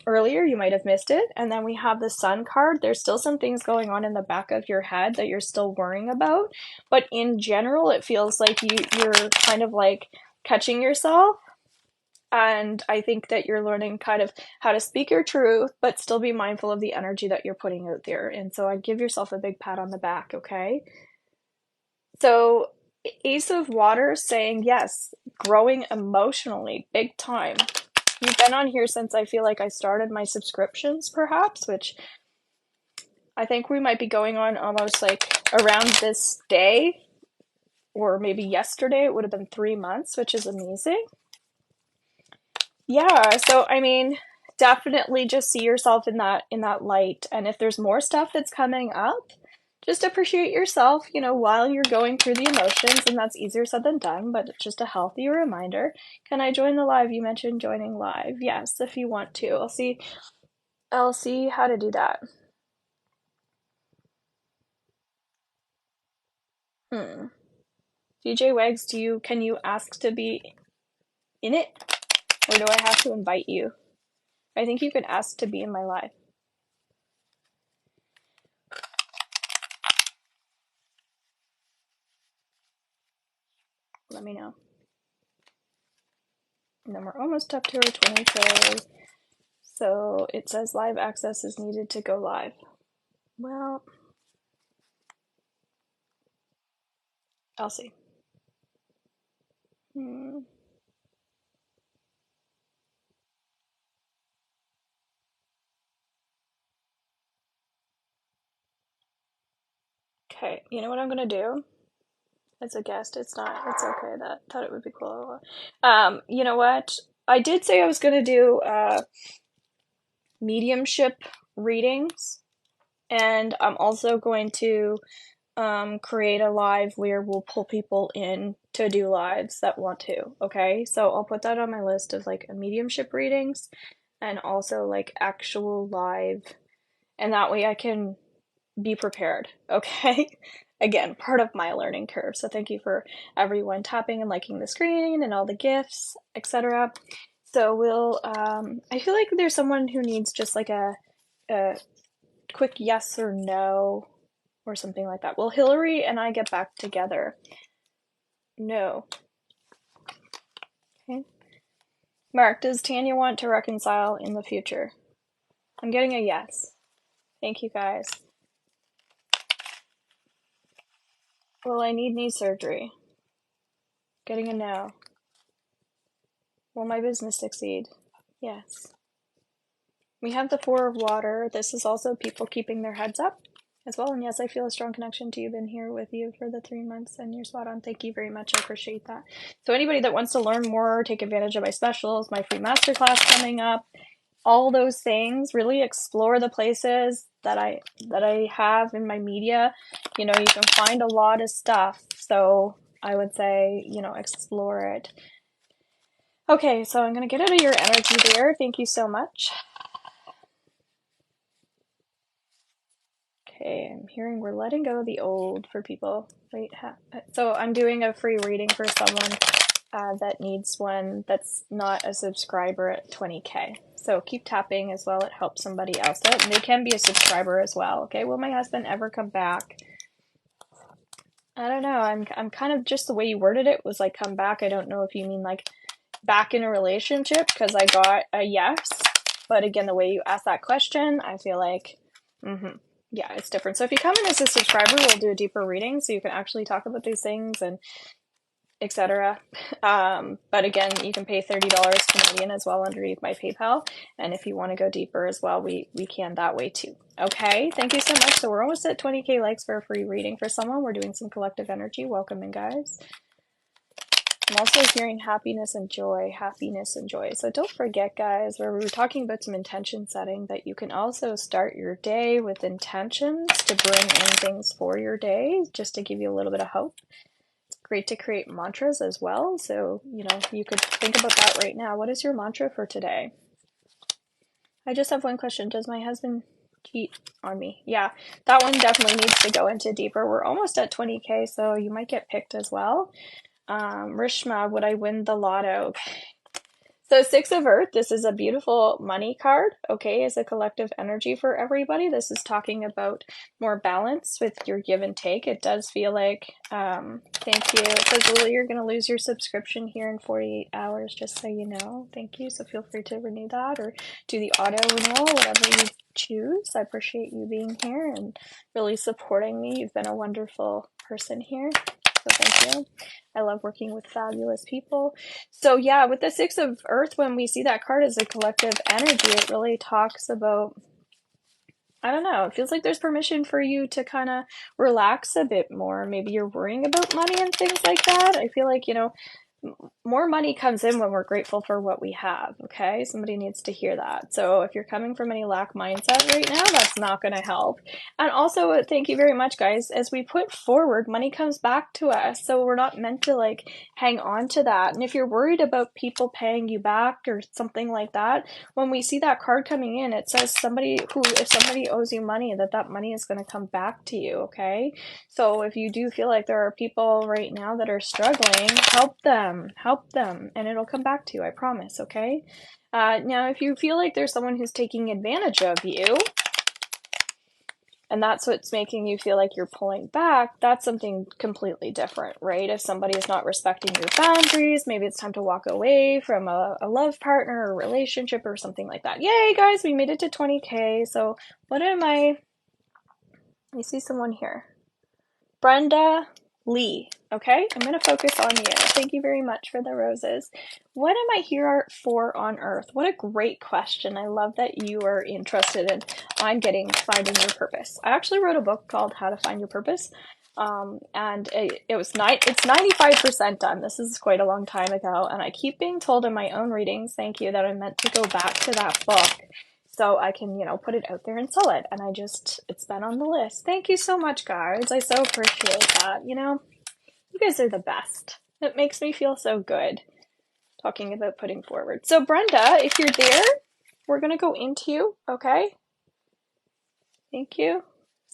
S1: earlier. You might have missed it. And then we have the Sun card. There's still some things going on in the back of your head that you're still worrying about. But in general, it feels like you're kind of like catching yourself. And I think that you're learning kind of how to speak your truth, but still be mindful of the energy that you're putting out there. And so I give yourself a big pat on the back, okay? So, Ace of Water saying, yes, growing emotionally, big time. You've been on here since I feel like I started my subscriptions, perhaps, which I think we might be going on almost like around this day, or maybe yesterday. It would have been 3 months, which is amazing. Yeah, so I mean, definitely just see yourself in that light. And if there's more stuff that's coming up, just appreciate yourself, while you're going through the emotions, and that's easier said than done, but it's just a healthy reminder. Can I join the live? You mentioned joining live. Yes, if you want to. I'll see how to do that. DJ Wags, can you ask to be in it? Or do I have to invite you? I think you can ask to be in my live. Let me know. And then we're almost up to our 20K. So it says live access is needed to go live. Well, I'll see. Okay, you know what I'm gonna do? As a guest, it's okay. That thought it would be cool. You know what? I did say I was gonna do mediumship readings, and I'm also going to create a live where we'll pull people in to do lives that want to. Okay, so I'll put that on my list of like mediumship readings, and also like actual live, and that way I can be prepared. Okay. Again, part of my learning curve. So thank you for everyone tapping and liking the screen and all the gifts, etc. So I feel like there's someone who needs just like a quick yes or no or something like that. Will Hillary and I get back together? No. Okay. Mark, does Tanya want to reconcile in the future? I'm getting a yes. Thank you guys. Will I need knee surgery? Getting a no. Will my business succeed? Yes. We have the 4 of Water. This is also people keeping their heads up as well. And yes, I feel a strong connection to you. Been here with you for the 3 months, and you're spot on. Thank you very much. I appreciate that. So anybody that wants to learn more, take advantage of my specials, my free masterclass coming up, all those things, really explore the places that I have in my media. You can find a lot of stuff. So I would say, explore it. Okay, so I'm going to get out of your energy there. Thank you so much. Okay, I'm hearing we're letting go of the old for people. Wait, so I'm doing a free reading for someone that needs one that's not a subscriber at 20K. So keep tapping as well. It helps somebody else out. And they can be a subscriber as well. Okay, will my husband ever come back? I don't know. I'm kind of just the way you worded it was like come back. I don't know if you mean like back in a relationship because I got a yes. But again, the way you ask that question, I feel like, yeah, it's different. So if you come in as a subscriber, we'll do a deeper reading so you can actually talk about these things and etc. But again, you can pay $30 Canadian as well underneath my PayPal. And if you want to go deeper as well, we can that way too. Okay, thank you so much. So we're almost at 20K likes for a free reading for someone. We're doing some collective energy. Welcome in, guys. I'm also hearing happiness and joy, happiness and joy. So don't forget, guys, where we were talking about some intention setting, that you can also start your day with intentions to bring in things for your day, just to give you a little bit of hope. It's great to create mantras as well. So, you know, you could think about that right now. What is your mantra for today? I just have one question. Does my husband cheat on me? Yeah, that one definitely needs to go into deeper. We're almost at 20K, so you might get picked as well. Rishma, would I win the lotto? So Six of Earth, this is a beautiful money card, okay, as a collective energy for everybody. This is talking about more balance with your give and take. It does feel like, thank you. It says, Lily, you're going to lose your subscription here in 48 hours, just so you know. Thank you. So feel free to renew that or do the auto renewal, whatever you choose. I appreciate you being here and really supporting me. You've been a wonderful person here. So thank you. I love working with fabulous people. So yeah, with the Six of Earth, when we see that card as a collective energy, it really talks about, I don't know, it feels like there's permission for you to kind of relax a bit more. Maybe you're worrying about money and things like that. I feel like, you know, more money comes in when we're grateful for what we have, okay? Somebody needs to hear that. So if you're coming from any lack mindset right now, that's not going to help. And also, thank you very much, guys. As we put forward, money comes back to us. So we're not meant to like hang on to that. And if you're worried about people paying you back or something like that, when we see that card coming in, it says if somebody owes you money, that money is going to come back to you, okay? So if you do feel like there are people right now that are struggling, help them, and it'll come back to you, I promise, okay? Now, if you feel like there's someone who's taking advantage of you, and that's what's making you feel like you're pulling back, that's something completely different, right? If somebody is not respecting your boundaries, maybe it's time to walk away from a love partner or relationship or something like that. Yay, guys, we made it to 20K. So what am I see someone here. Brenda Lee. Okay, I'm going to focus on you. Thank you very much for the roses. What am I here for on Earth? What a great question. I love that you are interested in finding your purpose. I actually wrote a book called How to Find Your Purpose, and it's 95% done. This is quite a long time ago, and I keep being told in my own readings, thank you, that I'm meant to go back to that book so I can, you know, put it out there and sell it. And it's been on the list. Thank you so much, guys. I so appreciate that. You know, you guys are the best. It makes me feel so good talking about putting forward. So Brenda, if you're there, we're going to go into you, okay? Thank you.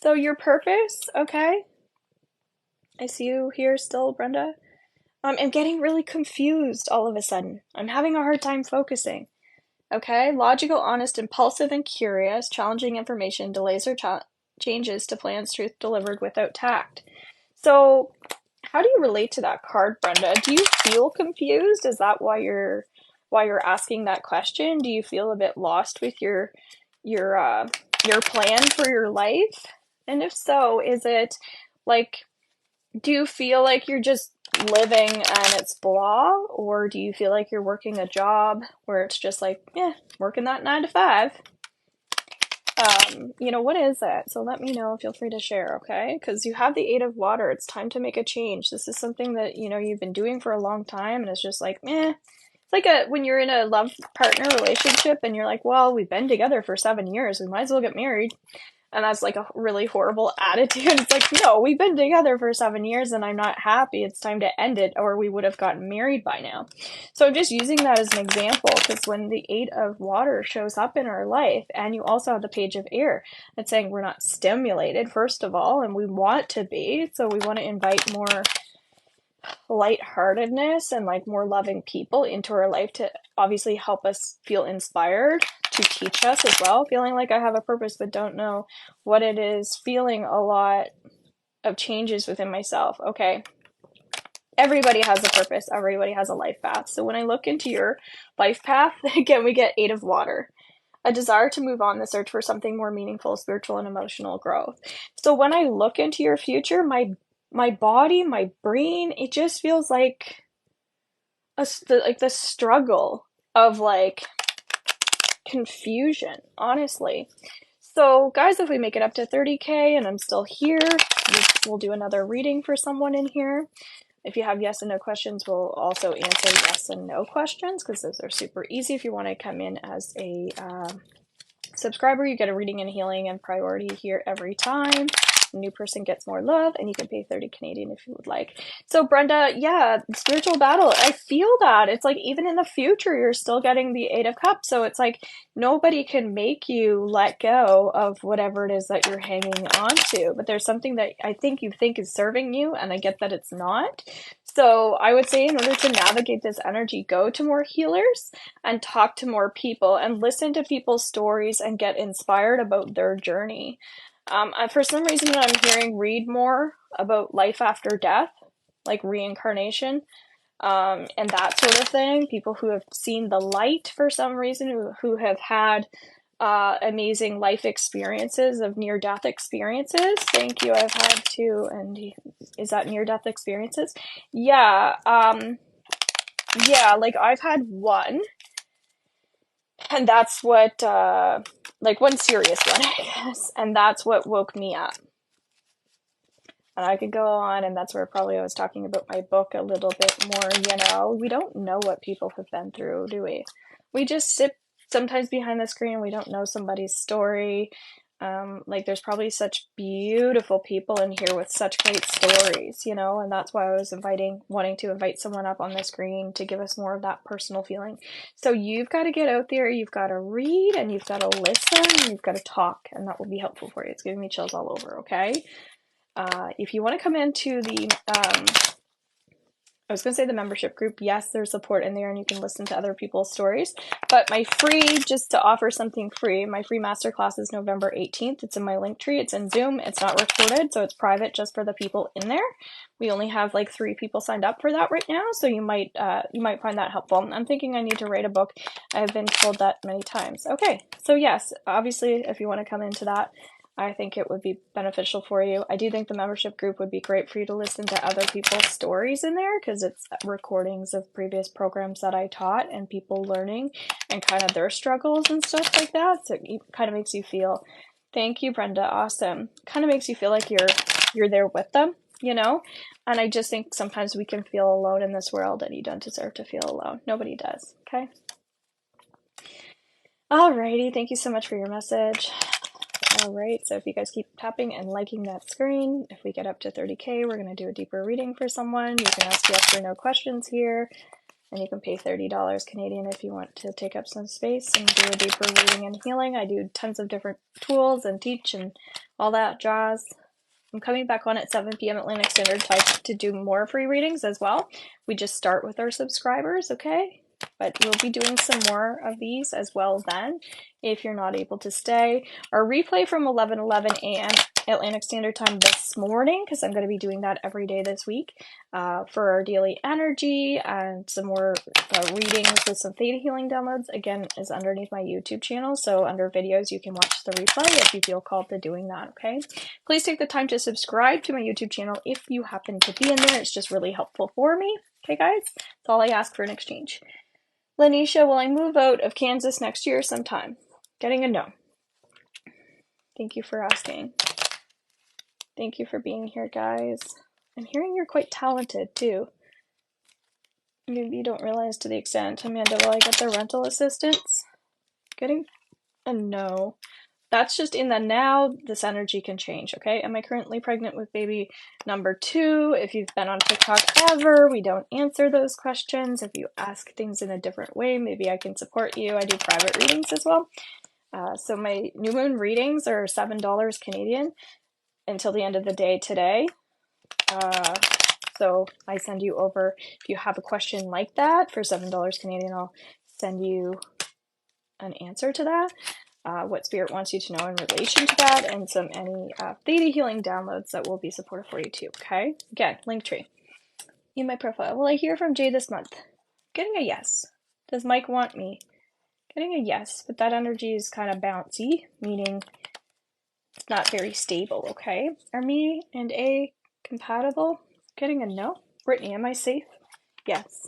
S1: So your purpose, okay? I see you here still, Brenda. I'm getting really confused all of a sudden. I'm having a hard time focusing. Okay, logical, honest, impulsive, and curious, challenging information, delays or changes to plans, truth delivered without tact. So, how do you relate to that card, Brenda? Do you feel confused? Is that why you're asking that question? Do you feel a bit lost with your plan for your life? And if so, is it like, do you feel like you're just living and it's blah, or do you feel like you're working a job where it's just like, yeah, working that 9 to 5? You know, what is it? So let me know. Feel free to share, okay? Because you have the 8 of water. It's time to make a change. This is something that, you know, you've been doing for a long time, and it's just like, it's like when you're in a love partner relationship and you're like, well, we've been together for 7 years, we might as well get married. And that's like a really horrible attitude. It's like, no, we've been together for 7 years and I'm not happy. It's time to end it, or we would have gotten married by now. So I'm just using that as an example, because when the 8 of water shows up in our life, and you also have the page of air, it's saying we're not stimulated, first of all, and we want to be. So we want to invite more lightheartedness and like more loving people into our life to obviously help us feel inspired, to teach us as well, feeling like I have a purpose but don't know what it is, feeling a lot of changes within myself. Okay, everybody has a purpose. Everybody has a life path. So when I look into your life path, again, we get 8 of water. A desire to move on, the search for something more meaningful, spiritual and emotional growth. So when I look into your future, my body, my brain, it just feels like the struggle of like confusion, honestly. So guys, if we make it up to 30K and I'm still here, we'll do another reading for someone in here. If you have yes and no questions, we'll also answer yes and no questions, because those are super easy. If you want to come in as a subscriber, you get a reading and healing and priority here every time. A new person gets more love, and you can pay 30 Canadian if you would like. So Brenda, yeah, spiritual battle, I feel that. It's like even in the future, you're still getting the 8 of Cups. So it's like nobody can make you let go of whatever it is that you're hanging on to. But there's something that I think you think is serving you, and I get that it's not. So I would say in order to navigate this energy, go to more healers and talk to more people and listen to people's stories and get inspired about their journey. For some reason, I'm hearing read more about life after death, like reincarnation, and that sort of thing. People who have seen the light for some reason, who have had amazing life experiences of near-death experiences. Thank you. I've had 2, and is that near-death experiences? Yeah. Yeah, like I've had 1. And that's what, like one serious one, I guess. And that's what woke me up. And I could go on, and that's where probably I was talking about my book a little bit more. We don't know what people have been through, do we? We just sit sometimes behind the screen. We don't know somebody's story. Like there's probably such beautiful people in here with such great stories, and that's why I was wanting to invite someone up on the screen to give us more of that personal feeling. So you've got to get out there, you've got to read, and you've got to listen, and you've got to talk, and that will be helpful for you. It's giving me chills all over, okay? If you want to come into the, I was going to say the membership group, yes, there's support in there and you can listen to other people's stories, but just to offer something free, my free masterclass is November 18th. It's in my link tree. It's in Zoom. It's not recorded, so it's private just for the people in there. We only have like 3 people signed up for that right now, so you might find that helpful. I'm thinking I need to write a book. I've been told that many times. Okay, so yes, obviously, if you want to come into that, I think it would be beneficial for you. I do think the membership group would be great for you to listen to other people's stories in there, because it's recordings of previous programs that I taught and people learning and kind of their struggles and stuff like that. So it kind of makes you feel, thank you, Brenda, awesome. Kind of makes you feel like you're there with them, And I just think sometimes we can feel alone in this world, and you don't deserve to feel alone. Nobody does, okay? Alrighty, thank you so much for your message. All right, so if you guys keep tapping and liking that screen, if we get up to 30K, we're going to do a deeper reading for someone. You can ask yes or no questions here, and you can pay $30 Canadian if you want to take up some space and do a deeper reading and healing. I do tons of different tools and teach and all that jazz. I'm coming back on at 7 p.m. Atlantic Standard Time to do more free readings as well. We just start with our subscribers, okay? But we'll be doing some more of these as well then, if you're not able to stay. Our replay from 11:11 a.m. Atlantic Standard Time this morning, because I'm going to be doing that every day this week for our daily energy and some more readings with some theta healing downloads. Again, is underneath my YouTube channel, so under videos you can watch the replay if you feel called to doing that, okay? Please take the time to subscribe to my YouTube channel if you happen to be in there. It's just really helpful for me, okay guys? That's all I ask for in exchange. Lanisha, will I move out of Kansas next year sometime? Getting a no. Thank you for asking. Thank you for being here, guys. I'm hearing you're quite talented, too. Maybe you don't realize to the extent. Amanda, will I get the rental assistance? Getting a no. That's just in the now. This energy can change, okay? Am I currently pregnant with baby number 2? If you've been on TikTok ever, we don't answer those questions. If you ask things in a different way, maybe I can support you. I do private readings as well. So my new moon readings are $7 Canadian until the end of the day today. So I send you over, if you have a question like that, for $7 Canadian, I'll send you an answer to that. What Spirit wants you to know in relation to that, and any theta healing downloads that will be supportive for you too, okay? Again, Linktree. in my profile. Will I hear from Jay this month? Getting a yes. Does Mike want me? Getting a yes, but that energy is kind of bouncy, meaning it's not very stable, okay? Are me and A compatible? Getting a no. Brittany, am I safe? Yes.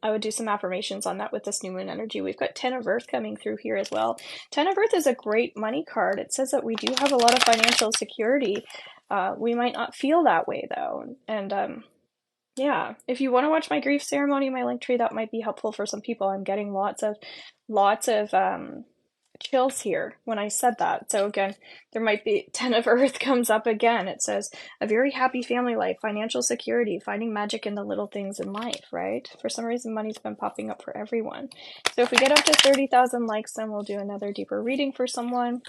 S1: I would do some affirmations on that with this new moon energy. We've got 10 of Earth coming through here as well. 10 of Earth is a great money card. It says that we do have a lot of financial security. We might not feel that way though. And yeah, if you want to watch my grief ceremony, my link tree, that might be helpful for some people. I'm getting lots of chills here when I said that. So again, there might be 10 of Earth comes up again. It says a very happy family life, financial security, finding magic in the little things in life, right? For some reason, money's been popping up for everyone. So if we get up to 30,000 likes, then we'll do another deeper reading for someone.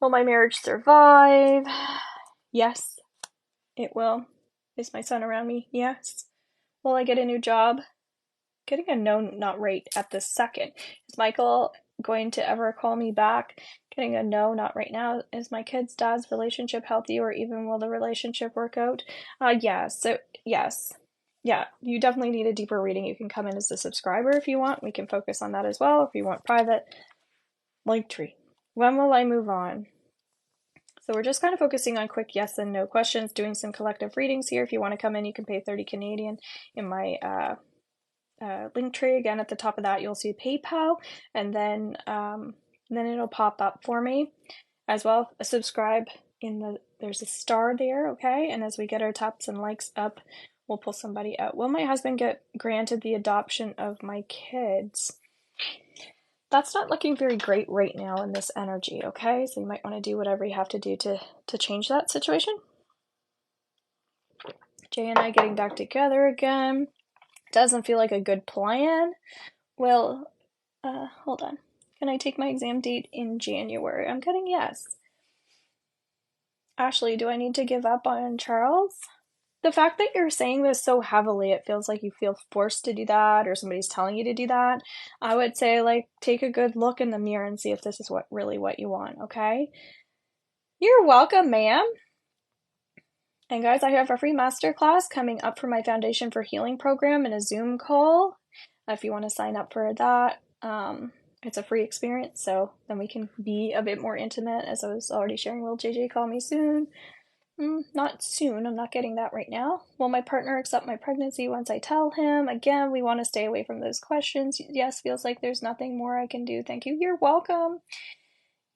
S1: Will my marriage survive? Yes, it will. Is my son around me? Yes. Will I get a new job? Getting a no, not right at this second. Is Michael going to ever call me back? Getting a no, not right now. Is my kid's dad's relationship healthy, or even will the relationship work out? Yes. So yes. Yeah, you definitely need a deeper reading. You can come in as a subscriber if you want. We can focus on that as well. If you want private, link tree. When will I move on? So we're just kind of focusing on quick yes and no questions, doing some collective readings here. If you want to come in, you can pay 30 Canadian in my link tree. Again, at the top of that, you'll see PayPal, and then it'll pop up for me as well. Subscribe there's a star there, okay? And as we get our taps and likes up, we'll pull somebody out. Will my husband get granted the adoption of my kids? That's not looking very great right now in this energy, okay? So you might want to do whatever you have to do to change that situation. Jay and I getting back together again. Doesn't feel like a good plan. Well, hold on. Can I take my exam date in January? I'm getting yes. Ashley, do I need to give up on Charles? The fact that you're saying this so heavily, it feels like you feel forced to do that, or somebody's telling you to do that. I would say, like, take a good look in the mirror and see if this is really what you want, okay? You're welcome, ma'am. And guys, I have a free masterclass coming up for my Foundation for Healing program in a Zoom call. If you want to sign up for that, it's a free experience, so then we can be a bit more intimate. As I was already sharing, will JJ call me soon? Not soon. I'm not getting that right now. Will my partner accept my pregnancy once I tell him? Again, we want to stay away from those questions. Yes, feels like there's nothing more I can do. Thank you. You're welcome.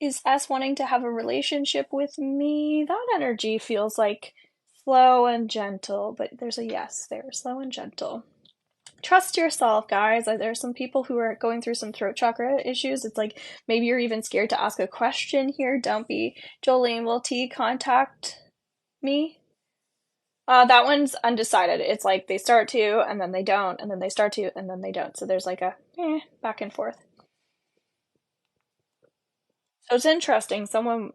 S1: Is S wanting to have a relationship with me? That energy feels like slow and gentle, but there's a yes there. Slow and gentle. Trust yourself, guys. There's some people who are going through some throat chakra issues. It's like maybe you're even scared to ask a question here. Don't be. Jolene, will T contact me? That one's undecided. It's like they start to, and then they don't, and then they start to, and then they don't. So there's like a back and forth. So it's interesting. Someone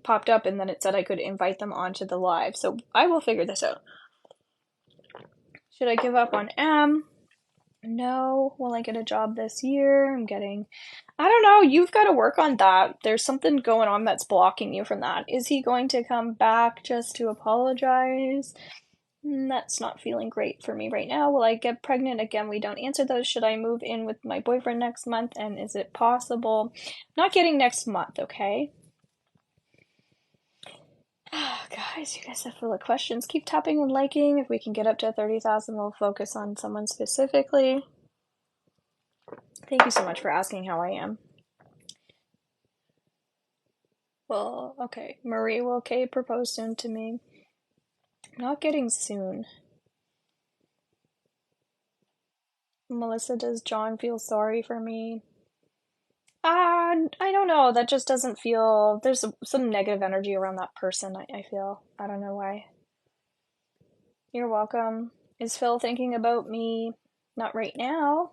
S1: popped up, and then it said I could invite them onto the live. So I will figure this out. Should I give up on M? No. Will I get a job this year? I don't know. You've got to work on that. There's something going on that's blocking you from that. Is he going to come back just to apologize? That's not feeling great for me right now. Will I get pregnant? Again, we don't answer those. Should I move in with my boyfriend next month? And is it possible? Not getting next month, okay? Guys, you guys are full of questions. Keep tapping and liking. If we can get up to 30,000, we'll focus on someone specifically. Thank you so much for asking how I am. Well, okay. Marie, will Kay propose soon to me? Not getting soon. Melissa, does John feel sorry for me? I don't know. That just doesn't feel. There's some negative energy around that person, I feel. I don't know why. You're welcome. Is Phil thinking about me? Not right now.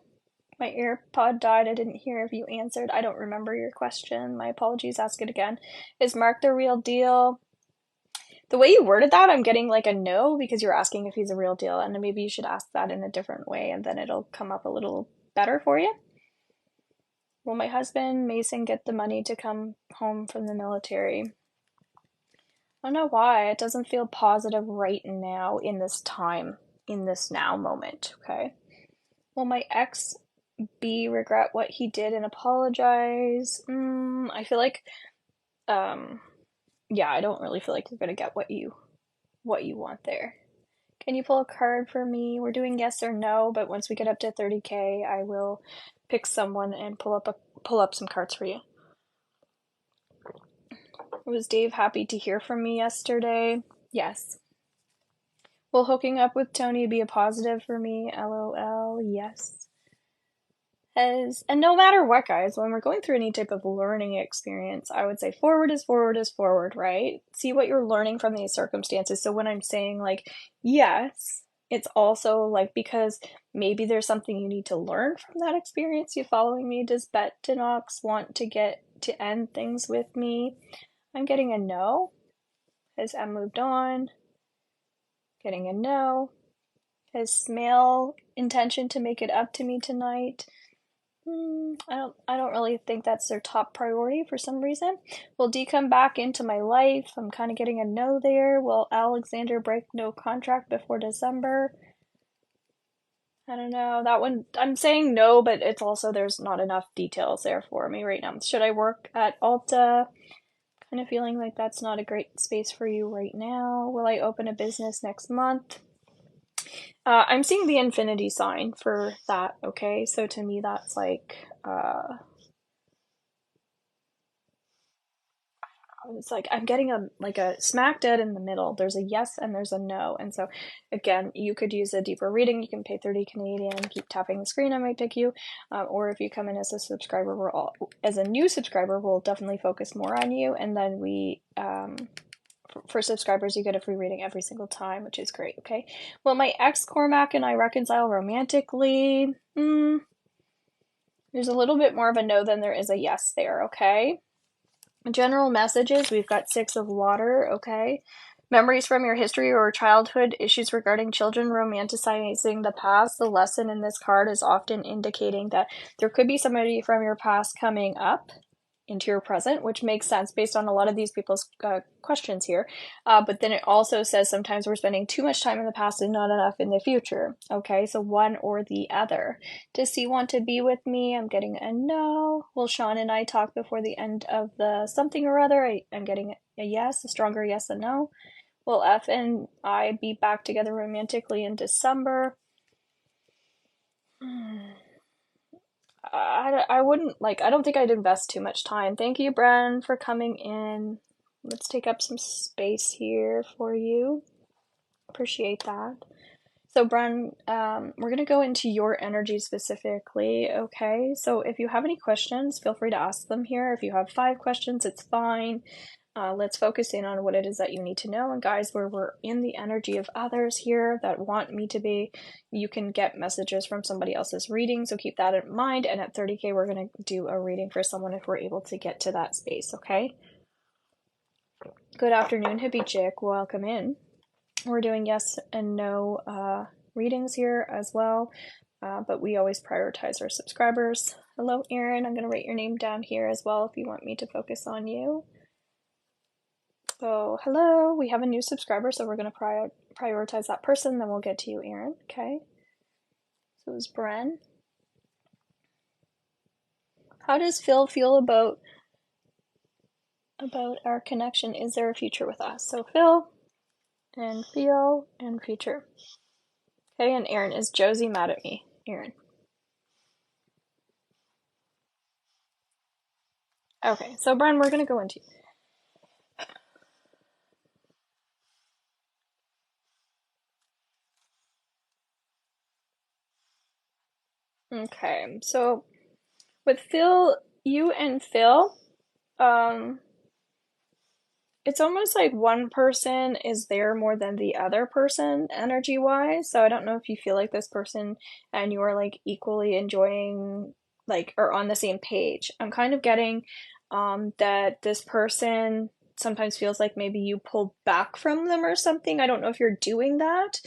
S1: My AirPod died. I didn't hear if you answered. I don't remember your question. My apologies. Ask it again. Is Mark the real deal? The way you worded that, I'm getting like a no because you're asking if he's a real deal, and maybe you should ask that in a different way, and then it'll come up a little better for you. Will my husband, Mason, get the money to come home from the military? I don't know why. It doesn't feel positive right now in this time, in this now moment, okay? Will my ex B regret what he did and apologize? I feel like, um, yeah, I don't really feel like you're gonna get what you want there. Can you pull a card for me? We're doing yes or no, but once we get up to 30K, I will pick someone and pull up some cards for you. Was Dave happy to hear from me yesterday? Yes. Will hooking up with Tony be a positive for me? LOL. Yes. And no matter what, guys, when we're going through any type of learning experience, I would say forward is forward is forward, right? See what you're learning from these circumstances. So when I'm saying like yes, it's also like because maybe there's something you need to learn from that experience. You following me? Does Betanox want to get to end things with me? I'm getting a no. Has M moved on? Getting a no. Has Smale intention to make it up to me tonight? I don't really think that's their top priority for some reason. Will D come back into my life? I'm kind of getting a no there. Will Alexander break no contract before December? I don't know. That one, I'm saying no, but it's also there's not enough details there for me right now. Should I work at Alta? Kind of feeling like that's not a great space for you right now. Will I open a business next month? I'm seeing the infinity sign for that, okay? So to me, that's like, it's like I'm getting a smack dead in the middle. There's a yes and there's a no. And so again, you could use a deeper reading. You can pay 30 Canadian, keep tapping the screen, I might pick you. Or if you come in as a subscriber, as a new subscriber, we'll definitely focus more on you. And then for subscribers, you get a free reading every single time, which is great, okay? Will my ex Cormac and I reconcile romantically? There's a little bit more of a no than there is a yes there, okay? General messages, we've got 6 of water, okay? Memories from your history or childhood, issues regarding children romanticizing the past. The lesson in this card is often indicating that there could be somebody from your past coming up into your present, which makes sense based on a lot of these people's questions here. But then it also says sometimes we're spending too much time in the past and not enough in the future. Okay, so one or the other. Does he want to be with me? I'm getting a no. Will Sean and I talk before the end of the something or other? I'm getting a yes, a stronger yes and no. Will F and I be back together romantically in December? I wouldn't I don't think I'd invest too much time. Thank you, Bren, for coming in. Let's take up some space here for you. Appreciate that. So, Bren, we're going to go into your energy specifically, okay? So, if you have any questions, feel free to ask them here. If you have 5 questions, it's fine. Let's focus in on what it is that you need to know. And guys, where we're in the energy of others here that want me to be, you can get messages from somebody else's reading. So keep that in mind. And at 30K, we're going to do a reading for someone if we're able to get to that space, okay? Good afternoon, hippie chick. Welcome in. We're doing yes and no readings here as well. But we always prioritize our subscribers. Hello, Erin. I'm going to write your name down here as well if you want me to focus on you. So, hello, we have a new subscriber, so we're going to prioritize that person, then we'll get to you, Erin, okay? So it was Bren. How does Phil feel about our connection? Is there a future with us? So Phil and future. Okay, and Erin, is Josie mad at me? Erin. Okay, so Bren, we're going to go into Okay, so with Phil, you and Phil, it's almost like one person is there more than the other person energy wise. So I don't know if you feel like this person and you are like equally enjoying or on the same page. I'm kind of getting that this person sometimes feels like maybe you pulled back from them or something. I don't know if you're doing that,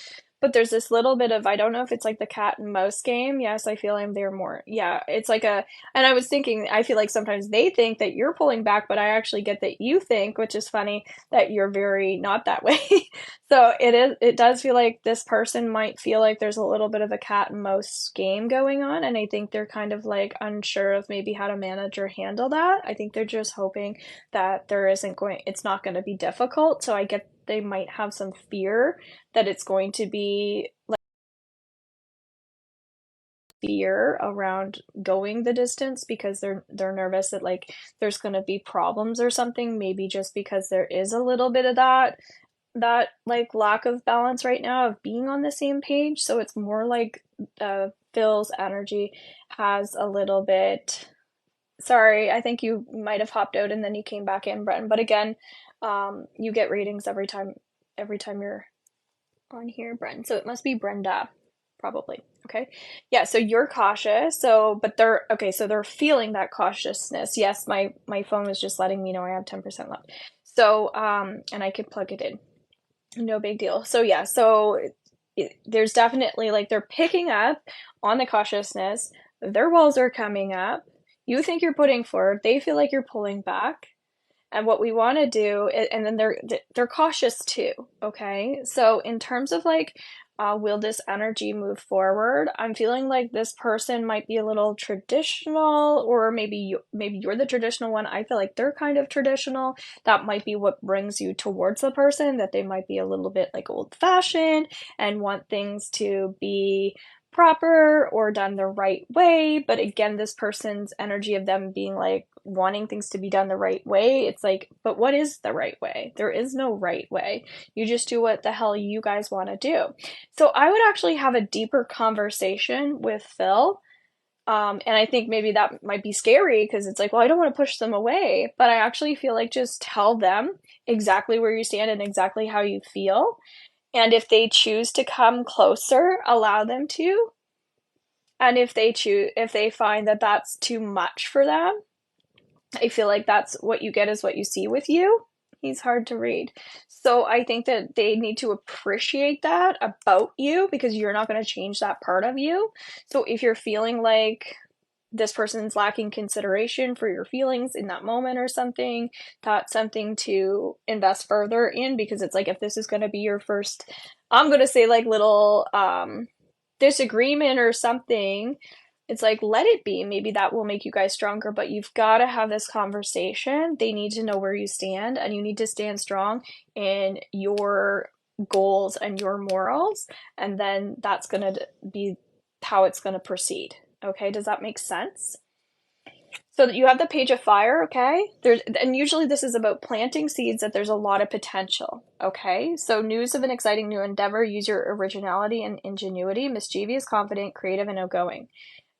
S1: but there's this little bit of, I don't know if it's like the cat and mouse game. Yes, I feel I'm there more. Yeah, it's like and I was thinking, I feel like sometimes they think that you're pulling back, but I actually get that you think, which is funny, that you're very not that way. So it does feel like this person might feel like there's a little bit of a cat and mouse game going on, and I think they're kind of like unsure of maybe how to manage or handle that. I think they're just hoping that it's not going to be difficult. So I get they might have some fear that it's going to be like fear around going the distance because they're nervous that like there's going to be problems or something, maybe just because there is a little bit of that like lack of balance right now of being on the same page. So it's more like Phil's energy has a little bit. Sorry, I think you might have hopped out and then you came back in, Brenton. But again, you get ratings every time you're on here, Brenton. So it must be Brenda, probably. Okay. Yeah, so you're cautious. So but they're okay, so they're feeling that cautiousness. Yes, my phone was just letting me know I have 10% left. So and I could plug it in. No big deal. So yeah, so there's definitely like they're picking up on the cautiousness. Their walls are coming up. You think you're putting forward. They feel like you're pulling back. And what we want to do, and then they're cautious too. Okay, so in terms of like, will this energy move forward? I'm feeling like this person might be a little traditional, or maybe you're the traditional one. I feel like they're kind of traditional. That might be what brings you towards the person, that they might be a little bit like old-fashioned and want things to be proper or done the right way. But again, this person's energy of them being like wanting things to be done the right way, it's like, but what is the right way? There is no right way. You just do what the hell you guys want to do. So I would actually have a deeper conversation with Phil. And I think maybe that might be scary because it's like, well, I don't want to push them away, but I actually feel like just tell them exactly where you stand and exactly how you feel. And if they choose to come closer, allow them to. And if they find that that's too much for them, I feel like that's what you get is what you see with you. He's hard to read. So I think that they need to appreciate that about you because you're not going to change that part of you. So if you're feeling like this person's lacking consideration for your feelings in that moment or something, that's something to invest further in, because it's like if this is going to be your first, I'm going to say like little disagreement or something, it's like let it be. Maybe that will make you guys stronger, but you've got to have this conversation. They need to know where you stand, and you need to stand strong in your goals and your morals, and then that's going to be how it's going to proceed. Okay, does that make sense? So you have the Page of Fire, okay? And usually this is about planting seeds that there's a lot of potential, okay? So news of an exciting new endeavor, use your originality and ingenuity, mischievous, confident, creative, and outgoing.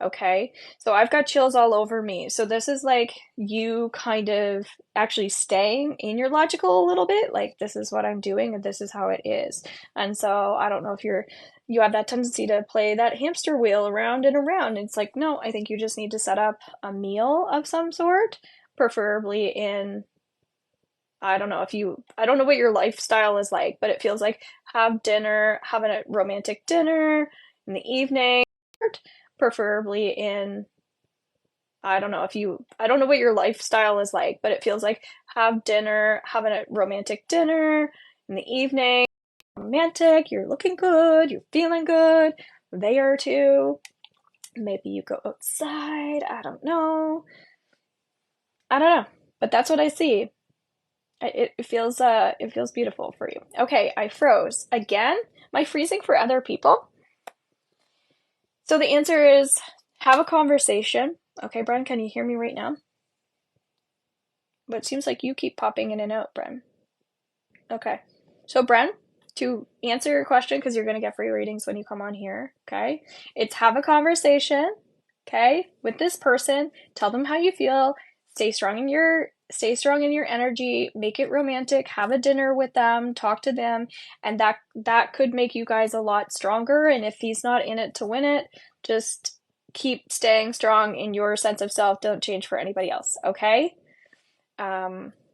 S1: Okay, so I've got chills all over me. So this is like you kind of actually staying in your logical a little bit, like this is what I'm doing and this is how it is. And so I don't know if you have that tendency to play that hamster wheel around and around. It's like, no, I think you just need to set up a meal of some sort, preferably in, I don't know what your lifestyle is like, but it feels like have a romantic dinner in the evening, preferably in, I don't know what your lifestyle is like, but it feels like have a romantic dinner in the evening, romantic, you're looking good, you're feeling good, they are too. Maybe you go outside, I don't know, but that's what I see. It feels beautiful for you. Okay, I froze again. Am I freezing for other people? So the answer is have a conversation. Okay, Bren, can you hear me right now? But it seems like you keep popping in and out, Bren. Okay. So Bren, to answer your question, because you're going to get free readings when you come on here, okay? It's have a conversation, okay, with this person. Tell them how you feel. Stay strong in your energy, make it romantic, have a dinner with them, talk to them, and that could make you guys a lot stronger. And if he's not in it to win it, just keep staying strong in your sense of self. Don't change for anybody else, okay?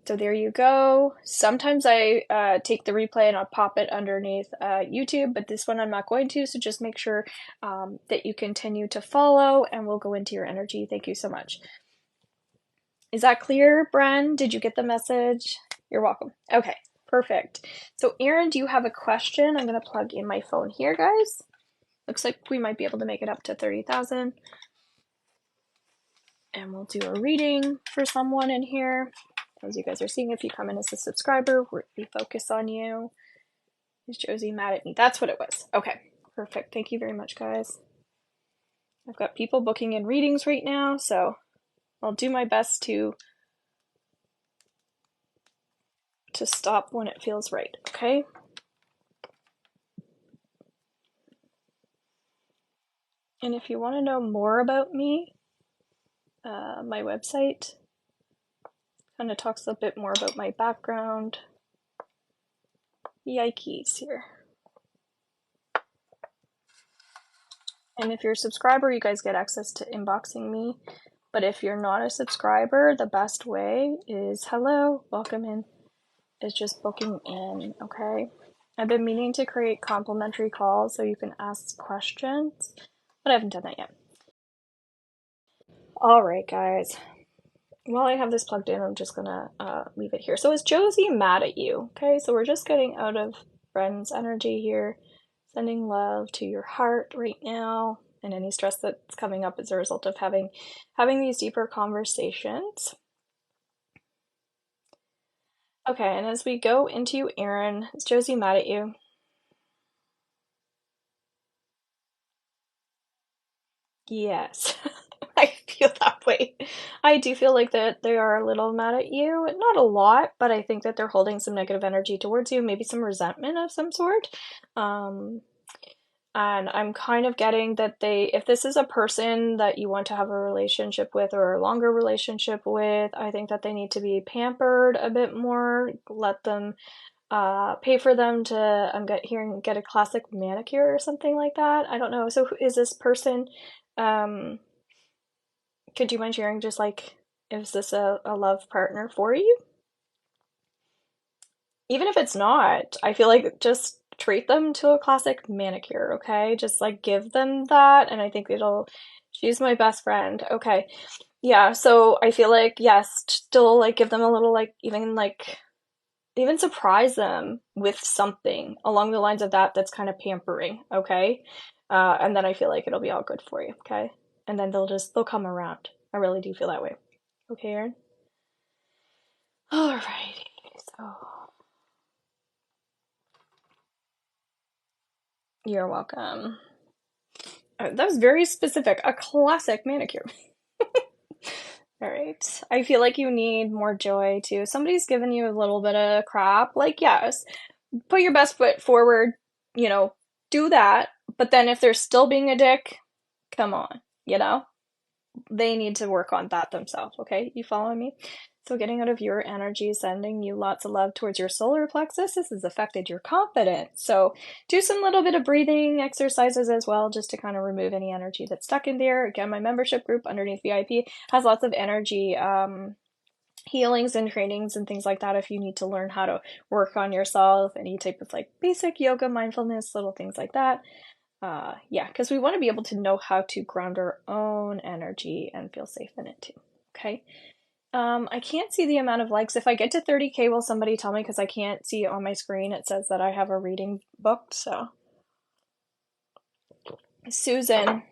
S1: So there you go. Sometimes I take the replay and I'll pop it underneath YouTube, but this one I'm not going to, so just make sure that you continue to follow and we'll go into your energy. Thank you so much. Is that clear, Bren? Did you get the message? You're welcome. Okay, perfect. So Erin, do you have a question? I'm going to plug in my phone here, guys. Looks like we might be able to make it up to 30,000. And we'll do a reading for someone in here. As you guys are seeing, if you come in as a subscriber, we focus on you. Is Josie mad at me? That's what it was. Okay, perfect. Thank you very much, guys. I've got people booking in readings right now, so I'll do my best to stop when it feels right, okay? And if you want to know more about me, my website kind of talks a bit more about my background. Yikes here. And if you're a subscriber, you guys get access to inboxing me. But if you're not a subscriber, the best way is hello, welcome in. It's just booking in, okay? I've been meaning to create complimentary calls so you can ask questions, but I haven't done that yet. All right, guys. While I have this plugged in, I'm just gonna leave it here. So is Josie mad at you? Okay, so we're just getting out of Bren's energy here, sending love to your heart right now, and any stress that's coming up as a result of having these deeper conversations. Okay, and as we go into you, Erin, is Josie mad at you? Yes, I feel that way. I do feel like that they are a little mad at you. Not a lot, but I think that they're holding some negative energy towards you, maybe some resentment of some sort. And I'm kind of getting that if this is a person that you want to have a relationship with or a longer relationship with, I think that they need to be pampered a bit more. Let them pay for them to, get a classic manicure or something like that. I don't know. So is this person, could you mind sharing just like, is this a love partner for you? Even if it's not, I feel like just treat them to a classic manicure, okay? Just like give them that, and I think she's my best friend. Okay. Yeah, so I feel like, yes, still like give them a little even surprise them with something along the lines of that's kind of pampering, okay? And then I feel like it'll be all good for you, okay? And then they'll come around. I really do feel that way. Okay, Erin? Alrighty, so you're welcome. That was very specific. A classic manicure. All right. I feel like you need more joy too. Somebody's given you a little bit of crap. Like, yes, put your best foot forward, do that. But then if they're still being a dick, come on, they need to work on that themselves, okay? You following me? So getting out of your energy, sending you lots of love towards your solar plexus. This has affected your confidence. So do some little bit of breathing exercises as well, just to kind of remove any energy that's stuck in there. Again, my membership group underneath VIP has lots of energy healings and trainings and things like that if you need to learn how to work on yourself, any type of like basic yoga, mindfulness, little things like that. Yeah, because we want to be able to know how to ground our own energy and feel safe in it too. Okay. I can't see the amount of likes. If I get to 30K, will somebody tell me? Because I can't see on my screen. It says that I have a reading booked, so. Susan.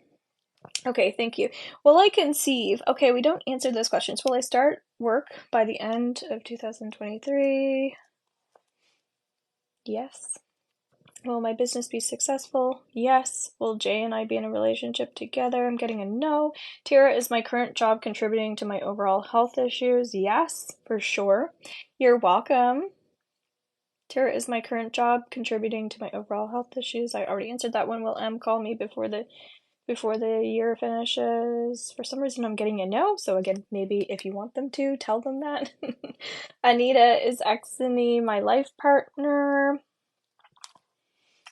S1: Okay, thank you. Will I conceive? Okay, we don't answer those questions. Will I start work by the end of 2023? Yes. Will my business be successful? Yes. Will Jay and I be in a relationship together? I'm getting a no. Tara, is my current job contributing to my overall health issues? Yes, for sure. You're welcome. Tara, is my current job contributing to my overall health issues? I already answered that one. Will M call me before the year finishes? For some reason I'm getting a no, so again, maybe if you want them to, tell them that. Anita, is Exony my life partner?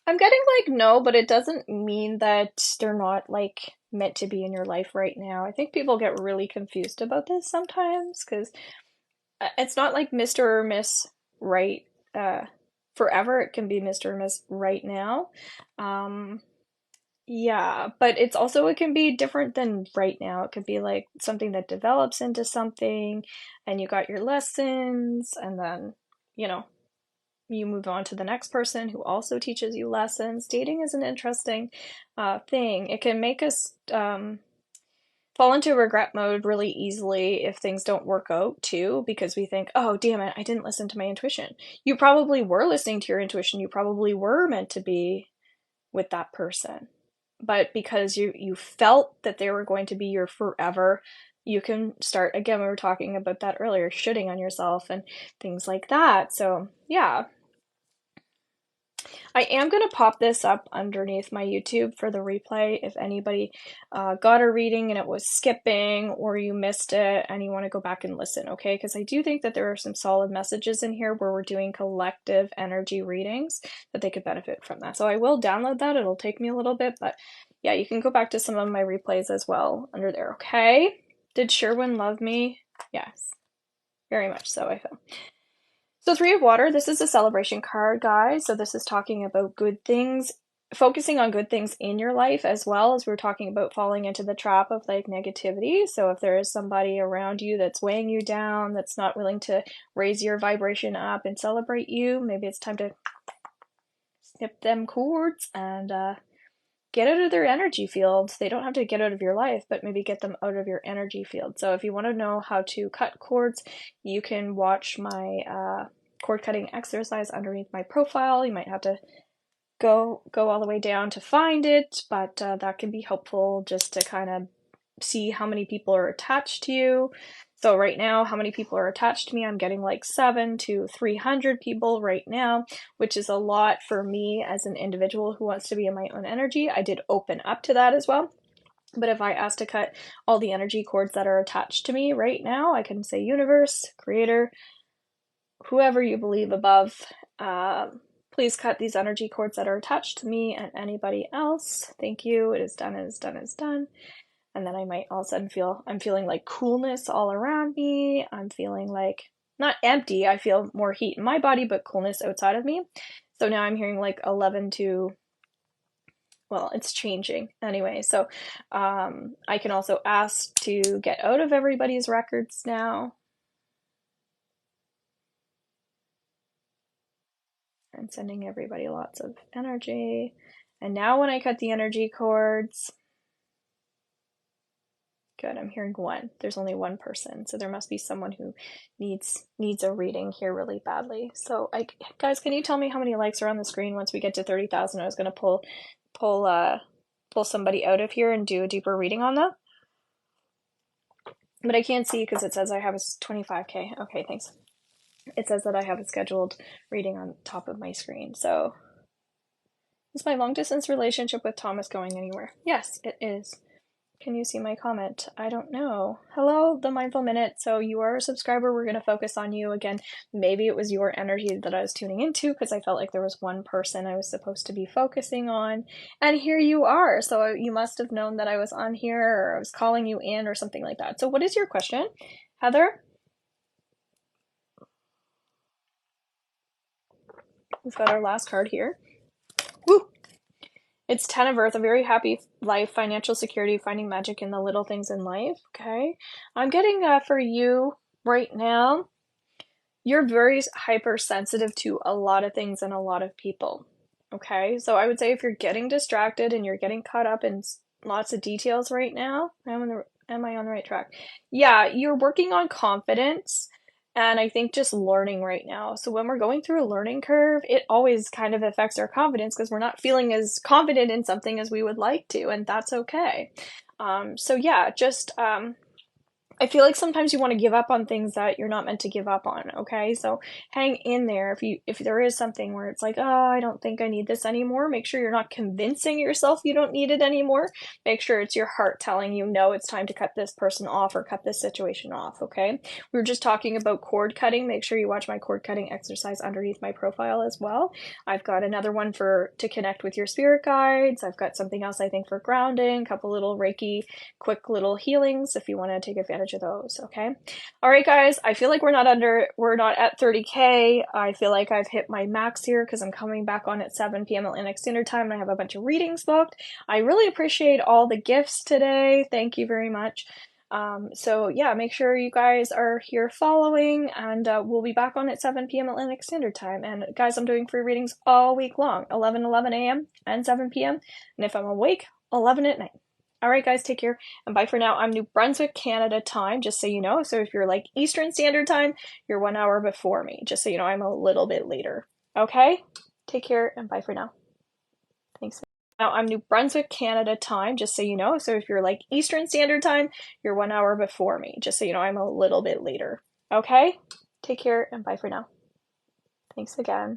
S1: I'm getting like no, but it doesn't mean that they're not like meant to be in your life right now. I think people get really confused about this sometimes because it's not like Mr. or Miss right forever. It can be Mr. or Miss right now. Um, yeah, but it's also, it can be different than right now. It could be like something that develops into something, and you got your lessons, and then, you know, you move on to the next person who also teaches you lessons. Dating is an interesting thing. It can make us fall into regret mode really easily if things don't work out too, because we think, oh, damn it, I didn't listen to my intuition. You probably were listening to your intuition. You probably were meant to be with that person. But because you felt that they were going to be your forever, you can start, again, we were talking about that earlier, shitting on yourself and things like that. So yeah, I am going to pop this up underneath my YouTube for the replay if anybody got a reading and it was skipping, or you missed it and you want to go back and listen, okay? Because I do think that there are some solid messages in here where we're doing collective energy readings that they could benefit from that. So I will download that. It'll take me a little bit, but yeah, you can go back to some of my replays as well under there, okay? Did Sherwin love me? Yes, very much so, I feel. So Three of Water, this is a celebration card, guys. So this is talking about good things, focusing on good things in your life, as well as we're talking about falling into the trap of like negativity. So if there is somebody around you that's weighing you down, that's not willing to raise your vibration up and celebrate you, maybe it's time to snip them cords and get out of their energy field. They don't have to get out of your life, but maybe get them out of your energy field. So if you want to know how to cut cords, you can watch my cord cutting exercise underneath my profile. You might have to go all the way down to find it, but that can be helpful just to kind of see how many people are attached to you. So right now, how many people are attached to me? I'm getting like 7 to 300 people right now, which is a lot for me as an individual who wants to be in my own energy. I did open up to that as well. But if I ask to cut all the energy cords that are attached to me right now, I can say universe, creator, whoever you believe above, please cut these energy cords that are attached to me and anybody else. Thank you. It is done, it is done, it is done. And then I might all of a sudden feel, I'm feeling like coolness all around me. I'm feeling like, not empty, I feel more heat in my body, but coolness outside of me. So now I'm hearing like 11 to, well, it's changing anyway. So I can also ask to get out of everybody's records now. And sending everybody lots of energy. And now when I cut the energy cords, good, I'm hearing one. There's only one person, so there must be someone who needs a reading here really badly. So, guys, can you tell me how many likes are on the screen once we get to 30,000? I was gonna pull somebody out of here and do a deeper reading on them, but I can't see because it says I have a 25K. Okay, thanks. It says that I have a scheduled reading on top of my screen. So, is my long distance relationship with Thomas going anywhere? Yes, it is. Can you see my comment? I don't know. Hello, the Mindful Minute. So you are a subscriber. We're going to focus on you again. Maybe it was your energy that I was tuning into because I felt like there was one person I was supposed to be focusing on. And here you are. So you must have known that I was on here, or I was calling you in or something like that. So what is your question, Heather? We've got our last card here. Woo! It's 10 of Earth, a very happy life, financial security, finding magic in the little things in life. Okay. I'm getting for you right now, you're very hypersensitive to a lot of things and a lot of people. Okay. So I would say if you're getting distracted and you're getting caught up in lots of details right now, am I on the right track? Yeah, you're working on confidence. And I think just learning right now. So when we're going through a learning curve, it always kind of affects our confidence because we're not feeling as confident in something as we would like to, and that's okay. So yeah, just I feel like sometimes you want to give up on things that you're not meant to give up on, okay? So hang in there. If there is something where it's like, oh, I don't think I need this anymore, make sure you're not convincing yourself you don't need it anymore. Make sure it's your heart telling you, no, it's time to cut this person off or cut this situation off, okay? We were just talking about cord cutting. Make sure you watch my cord cutting exercise underneath my profile as well. I've got another one to connect with your spirit guides. I've got something else, I think, for grounding, a couple little Reiki, quick little healings if you want to take advantage advantage of those, okay? All right, guys, I feel like we're not at 30K. I feel like I've hit my max here because I'm coming back on at 7 p.m. Atlantic Standard Time and I have a bunch of readings booked. I really appreciate all the gifts today. Thank you very much. So yeah, make sure you guys are here following, and we'll be back on at 7 p.m. Atlantic Standard Time. And guys, I'm doing free readings all week long, 11 a.m. and 7 p.m. And if I'm awake, 11 at night. All right, guys, take care, and bye for now. I'm New Brunswick, Canada time, just so you know. So if you're like Eastern Standard Time, you're 1 hour before me, just so you know. I'm a little bit later. Okay? Take care, and bye for now. Thanks. Now, I'm New Brunswick, Canada time, just so you know. So if you're like Eastern Standard Time, you're 1 hour before me, just so you know. I'm a little bit later. Okay? Take care, and bye for now. Thanks again.